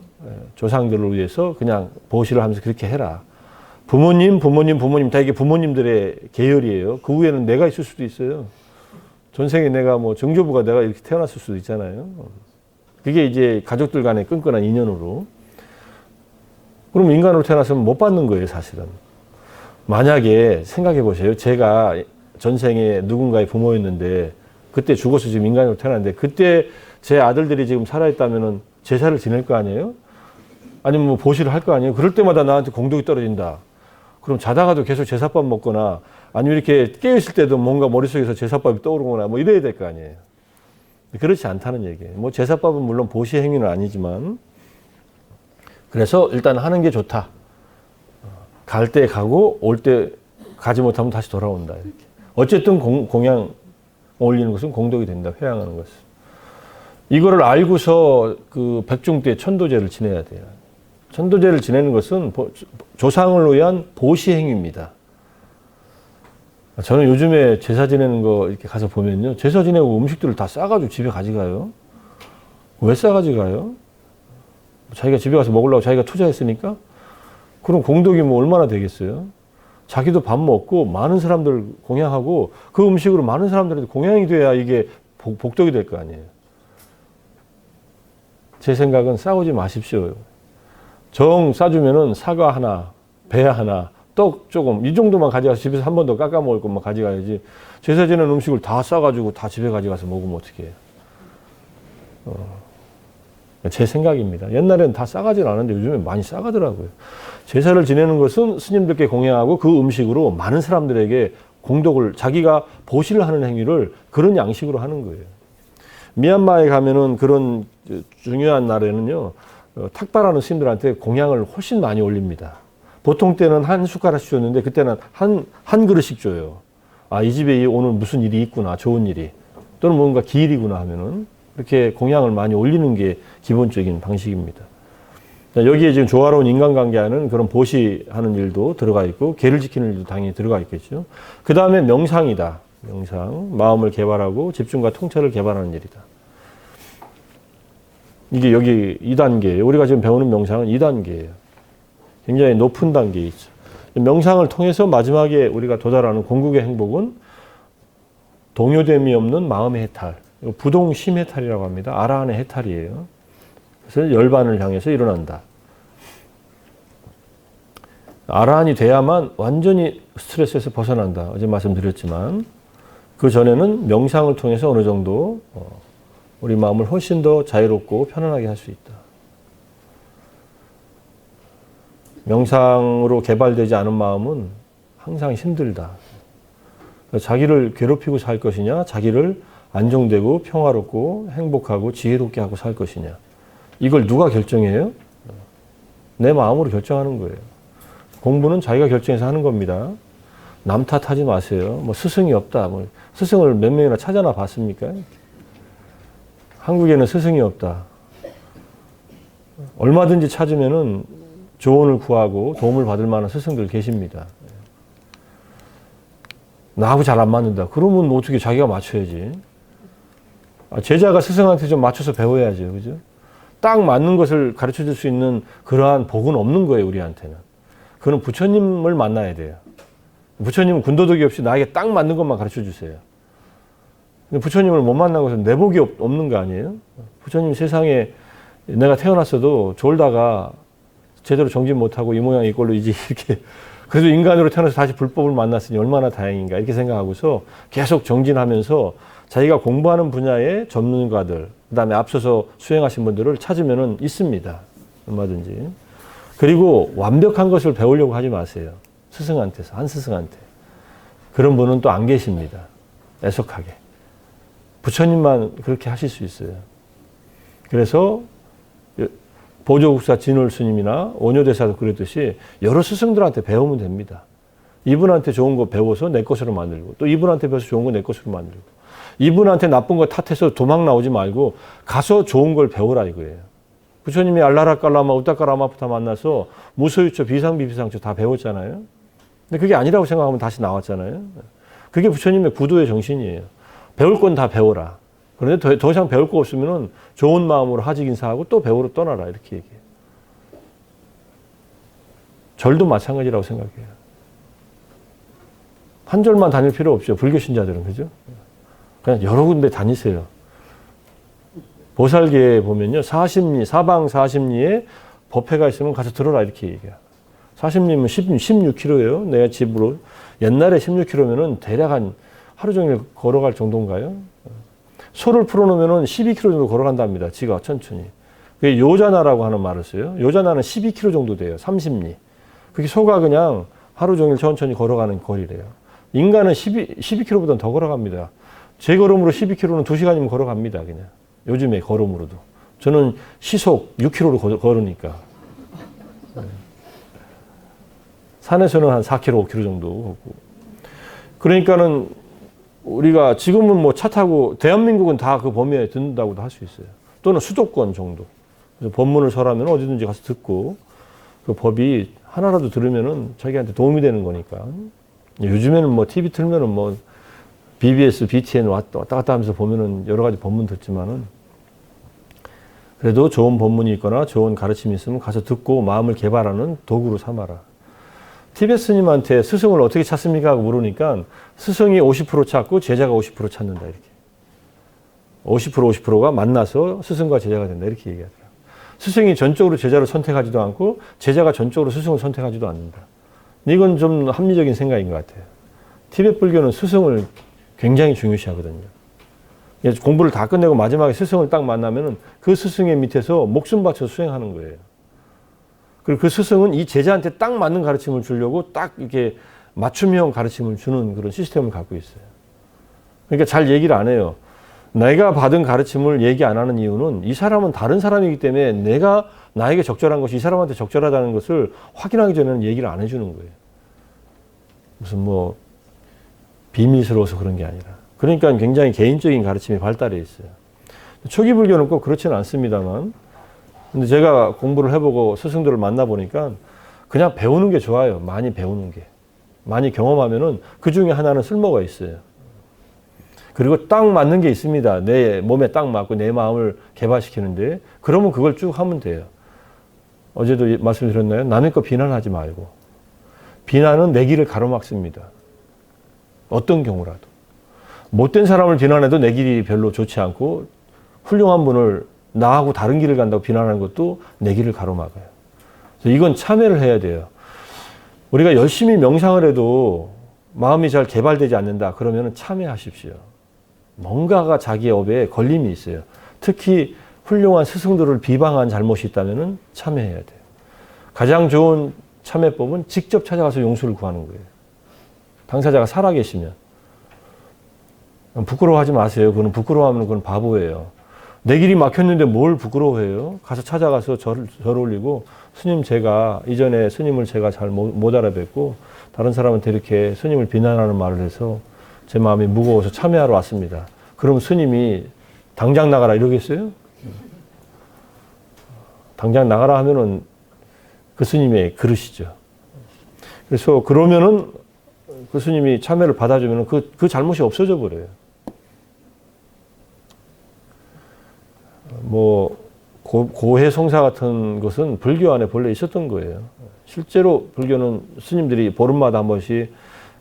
조상들을 위해서 그냥 보시를 하면서 그렇게 해라. 부모님 다 이게 부모님들의 계열이에요. 그 위에는 내가 있을 수도 있어요. 전생에 내가 뭐 정조부가 내가 이렇게 태어났을 수도 있잖아요. 그게 이제 가족들 간의 끈끈한 인연으로. 그럼 인간으로 태어났으면 못 받는 거예요, 사실은. 만약에 생각해 보세요. 제가 전생에 누군가의 부모였는데 그때 죽어서 지금 인간으로 태어났는데 그때 제 아들들이 지금 살아있다면은 제사를 지낼 거 아니에요? 아니면 뭐 보시를 할 거 아니에요? 그럴 때마다 나한테 공덕이 떨어진다. 그럼 자다가도 계속 제사밥 먹거나 아니면 이렇게 깨어있을 때도 뭔가 머릿속에서 제사밥이 떠오르거나 뭐 이래야 될 거 아니에요. 그렇지 않다는 얘기예요. 뭐 제사밥은 물론 보시 행위는 아니지만 그래서 일단 하는 게 좋다. 갈 때 가고 올 때 가지 못하면 다시 돌아온다. 이렇게. 어쨌든 공양 올리는 것은 공덕이 된다. 회양하는 것은. 이거를 알고서 그 백중 때 천도제를 지내야 돼요. 천도제를 지내는 것은 조상을 위한 보시 행위입니다. 저는 요즘에 제사 지내는 거 이렇게 가서 보면요. 제사 지내고 음식들을 다 싸가지고 집에 가져가요. 왜 싸가지고 자기가 집에 가서 먹으려고 자기가 투자했으니까? 그럼 공덕이 뭐 얼마나 되겠어요? 자기도 밥 먹고 많은 사람들 공양하고 그 음식으로 많은 사람들한테 공양이 돼야 이게 복덕이 될 거 아니에요. 제 생각은 싸우지 마십시오. 정 싸주면은 사과 하나, 배 하나, 떡 조금 이 정도만 가져가서 집에서 한 번 더 깎아 먹을 것만 가져가야지. 제사 지낸 음식을 다 싸가지고 다 집에 가져가서 먹으면 어떻게 해요? 제 생각입니다. 옛날에는 다 싸가지는 않았는데 요즘에 많이 싸가더라고요. 제사를 지내는 것은 스님들께 공양하고 그 음식으로 많은 사람들에게 공덕을 자기가 보시를 하는 행위를 그런 양식으로 하는 거예요. 미얀마에 가면은 그런 중요한 날에는요, 탁발하는 스님들한테 공양을 훨씬 많이 올립니다. 보통 때는 한 숟가락씩 줬는데 그때는 한 그릇씩 줘요. 아, 이 집에 오늘 무슨 일이 있구나, 좋은 일이. 또는 뭔가 기일이구나 하면은 이렇게 공양을 많이 올리는 게 기본적인 방식입니다. 여기에 지금 조화로운 인간관계하는 그런 보시하는 일도 들어가 있고 계를 지키는 일도 당연히 들어가 있겠죠. 그 다음에 명상이다. 명상, 마음을 개발하고 집중과 통찰을 개발하는 일이다. 이게 여기 2단계예요. 우리가 지금 배우는 명상은 2단계예요. 굉장히 높은 단계에 있죠. 명상을 통해서 마지막에 우리가 도달하는 궁극의 행복은 동요됨이 없는 마음의 해탈. 부동심 해탈이라고 합니다. 아라한의 해탈이에요. 그래서 열반을 향해서 일어난다. 아라한이 돼야만 완전히 스트레스에서 벗어난다. 어제 말씀드렸지만 그 전에는 명상을 통해서 어느 정도 우리 마음을 훨씬 더 자유롭고 편안하게 할 수 있다. 명상으로 개발되지 않은 마음은 항상 힘들다. 자기를 괴롭히고 살 것이냐, 자기를 안정되고 평화롭고 행복하고 지혜롭게 하고 살 것이냐. 이걸 누가 결정해요? 내 마음으로 결정하는 거예요. 공부는 자기가 결정해서 하는 겁니다. 남 탓하지 마세요. 뭐 스승이 없다. 뭐 스승을 몇 명이나 찾아나 봤습니까? 한국에는 스승이 없다. 얼마든지 찾으면은 조언을 구하고 도움을 받을 만한 스승들 계십니다. 나하고 잘 안 맞는다. 그러면 어떻게 자기가 맞춰야지. 제자가 스승한테 좀 맞춰서 배워야죠. 그죠? 딱 맞는 것을 가르쳐 줄 수 있는 그러한 복은 없는 거예요, 우리한테는. 그건 부처님을 만나야 돼요. 부처님은 군더더기 없이 나에게 딱 맞는 것만 가르쳐 주세요. 근데 부처님을 못 만난 것은 내 복이 없는 거 아니에요? 부처님 세상에 내가 태어났어도 졸다가 제대로 정진 못하고 이 모양 이 꼴로 이제 이렇게 그래도 인간으로 태어나서 다시 불법을 만났으니 얼마나 다행인가 이렇게 생각하고서 계속 정진하면서 자기가 공부하는 분야의 전문가들 그다음에 앞서서 수행하신 분들을 찾으면은 있습니다. 얼마든지. 그리고 완벽한 것을 배우려고 하지 마세요. 스승한테서 한 스승한테. 그런 분은 또 안 계십니다. 애석하게. 부처님만 그렇게 하실 수 있어요. 그래서 보조국사 진월 스님이나 원효대사도 그랬듯이 여러 스승들한테 배우면 됩니다. 이분한테 좋은 거 배워서 내 것으로 만들고 또 이분한테 배워서 좋은 거 내 것으로 만들고 이분한테 나쁜 거 탓해서 도망 나오지 말고 가서 좋은 걸 배우라 이거예요. 부처님이 알라라 깔라마 우따까라마부터 만나서 무소유처 비상비비상처 다 배웠잖아요. 근데 그게 아니라고 생각하면 다시 나왔잖아요. 그게 부처님의 구도의 정신이에요. 배울 건 다 배워라. 그런데 더 이상 배울 거 없으면 좋은 마음으로 하직 인사하고 또 배우러 떠나라 이렇게 얘기해요. 절도 마찬가지라고 생각해요. 한 절만 다닐 필요 없죠. 불교 신자들은 그죠? 그냥 여러 군데 다니세요. 보살계에 보면요. 사방 40리에 법회가 있으면 가서 들어라 이렇게 얘기해요. 40리면 16km예요. 내가 집으로. 옛날에 16km면은 대략 한 하루 종일 걸어갈 정도인가요? 소를 풀어놓으면 12km 정도 걸어간답니다. 지가 천천히. 그게 요자나라고 하는 말을 써요. 요자나는 12km 정도 돼요. 30리. 그게 소가 그냥 하루 종일 천천히 걸어가는 거리래요. 인간은 12km보다 더 걸어갑니다. 제 걸음으로 12km는 2시간이면 걸어갑니다. 그냥. 요즘에 걸음으로도. 저는 시속 6km로 걸으니까. 산에서는 한 4km, 5km 정도 걷고. 그러니까는 우리가 지금은 뭐 차 타고 대한민국은 다 그 범위에 든다고도 할 수 있어요. 또는 수도권 정도. 그래서 법문을 설하면 어디든지 가서 듣고 그 법이 하나라도 들으면은 자기한테 도움이 되는 거니까. 요즘에는 뭐 TV 틀면은 뭐 BBS, BTN 왔다 갔다 하면서 보면은 여러 가지 법문 듣지만은 그래도 좋은 법문이 있거나 좋은 가르침이 있으면 가서 듣고 마음을 개발하는 도구로 삼아라. 티베트 스님한테 스승을 어떻게 찾습니까? 하고 물으니까 스승이 50% 찾고 제자가 50% 찾는다 이렇게. 50%가 만나서 스승과 제자가 된다 이렇게 얘기하더라고요. 스승이 전적으로 제자를 선택하지도 않고 제자가 전적으로 스승을 선택하지도 않는다. 이건 좀 합리적인 생각인 것 같아요. 티베트 불교는 스승을 굉장히 중요시하거든요. 공부를 다 끝내고 마지막에 스승을 딱 만나면은 그 스승의 밑에서 목숨 바쳐 수행하는 거예요. 그리고 그 스승은 이 제자한테 딱 맞는 가르침을 주려고 딱 이렇게 맞춤형 가르침을 주는 그런 시스템을 갖고 있어요. 그러니까 잘 얘기를 안 해요. 내가 받은 가르침을 얘기 안 하는 이유는 이 사람은 다른 사람이기 때문에 내가 나에게 적절한 것이 이 사람한테 적절하다는 것을 확인하기 전에는 얘기를 안 해주는 거예요. 무슨 뭐 비밀스러워서 그런 게 아니라. 그러니까 굉장히 개인적인 가르침이 발달해 있어요. 초기 불교는 꼭 그렇지는 않습니다만 근데 제가 공부를 해보고 스승들을 만나보니까 그냥 배우는 게 좋아요. 많이 배우는 게. 많이 경험하면은 그 중에 하나는 쓸모가 있어요. 그리고 딱 맞는 게 있습니다. 내 몸에 딱 맞고 내 마음을 개발시키는데 그러면 그걸 쭉 하면 돼요. 어제도 말씀드렸나요? 남의 거 비난하지 말고. 비난은 내 길을 가로막습니다. 어떤 경우라도. 못된 사람을 비난해도 내 길이 별로 좋지 않고 훌륭한 분을 나하고 다른 길을 간다고 비난하는 것도 내 길을 가로막아요. 그래서 이건 참회를 해야 돼요. 우리가 열심히 명상을 해도 마음이 잘 개발되지 않는다. 그러면 참회하십시오. 뭔가가 자기의 업에 걸림이 있어요. 특히 훌륭한 스승들을 비방한 잘못이 있다면 참회해야 돼요. 가장 좋은 참회법은 직접 찾아가서 용서를 구하는 거예요. 당사자가 살아계시면. 부끄러워하지 마세요. 그건 부끄러워하면 그건 바보예요. 내 길이 막혔는데 뭘 부끄러워해요? 가서 찾아가서 절 올리고, 스님 제가 이전에 스님을 제가 잘 못 알아뵙고 다른 사람한테 이렇게 스님을 비난하는 말을 해서 제 마음이 무거워서 참여하러 왔습니다. 그럼 스님이 당장 나가라 이러겠어요? 당장 나가라 하면은 그 스님의 그릇이죠. 그래서 그러면은 그 스님이 참여를 받아주면은 그 잘못이 없어져 버려요. 뭐 고해성사 같은 것은 불교 안에 본래 있었던 거예요. 실제로 불교는 스님들이 보름마다 한 번씩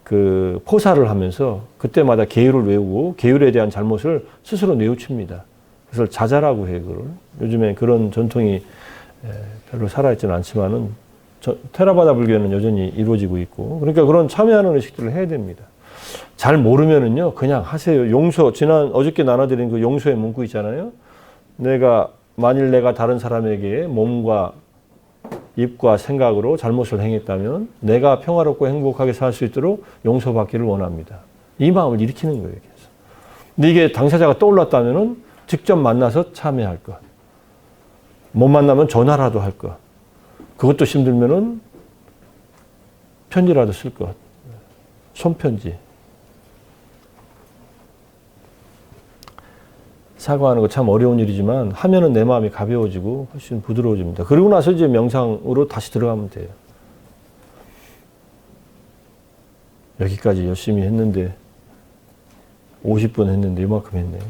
그 포사를 하면서 그때마다 계율을 외우고 계율에 대한 잘못을 스스로 뉘우칩니다. 그래서 자자라고 해요, 그걸. 요즘에 그런 전통이 별로 살아있지는 않지만은 테라바다 불교는 여전히 이루어지고 있고, 그러니까 그런 참여하는 의식들을 해야 됩니다. 잘 모르면은요, 그냥 하세요. 용서, 어저께 나눠드린 그 용서의 문구 있잖아요. 만일 내가 다른 사람에게 몸과 입과 생각으로 잘못을 행했다면 내가 평화롭고 행복하게 살 수 있도록 용서받기를 원합니다. 이 마음을 일으키는 거예요. 그래서. 근데 이게 당사자가 떠올랐다면은 직접 만나서 참여할 것. 못 만나면 전화라도 할 것. 그것도 힘들면은 편지라도 쓸 것. 손편지. 사과하는 거 참 어려운 일이지만 하면은 내 마음이 가벼워지고 훨씬 부드러워집니다. 그리고 나서 이제 명상으로 다시 들어가면 돼요. 여기까지 열심히 했는데 50분 했는데 이만큼 했네요.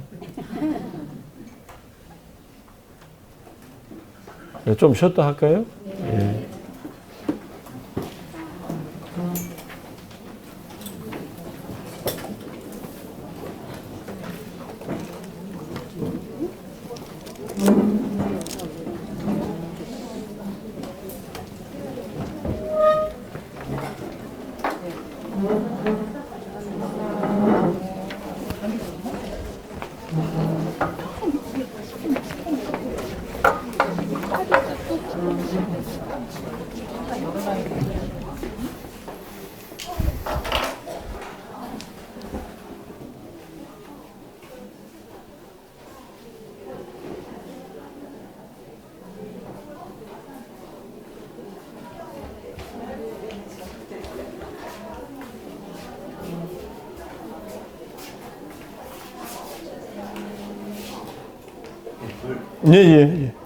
좀 쉬었다 할까요? 예. 예, 예, 예.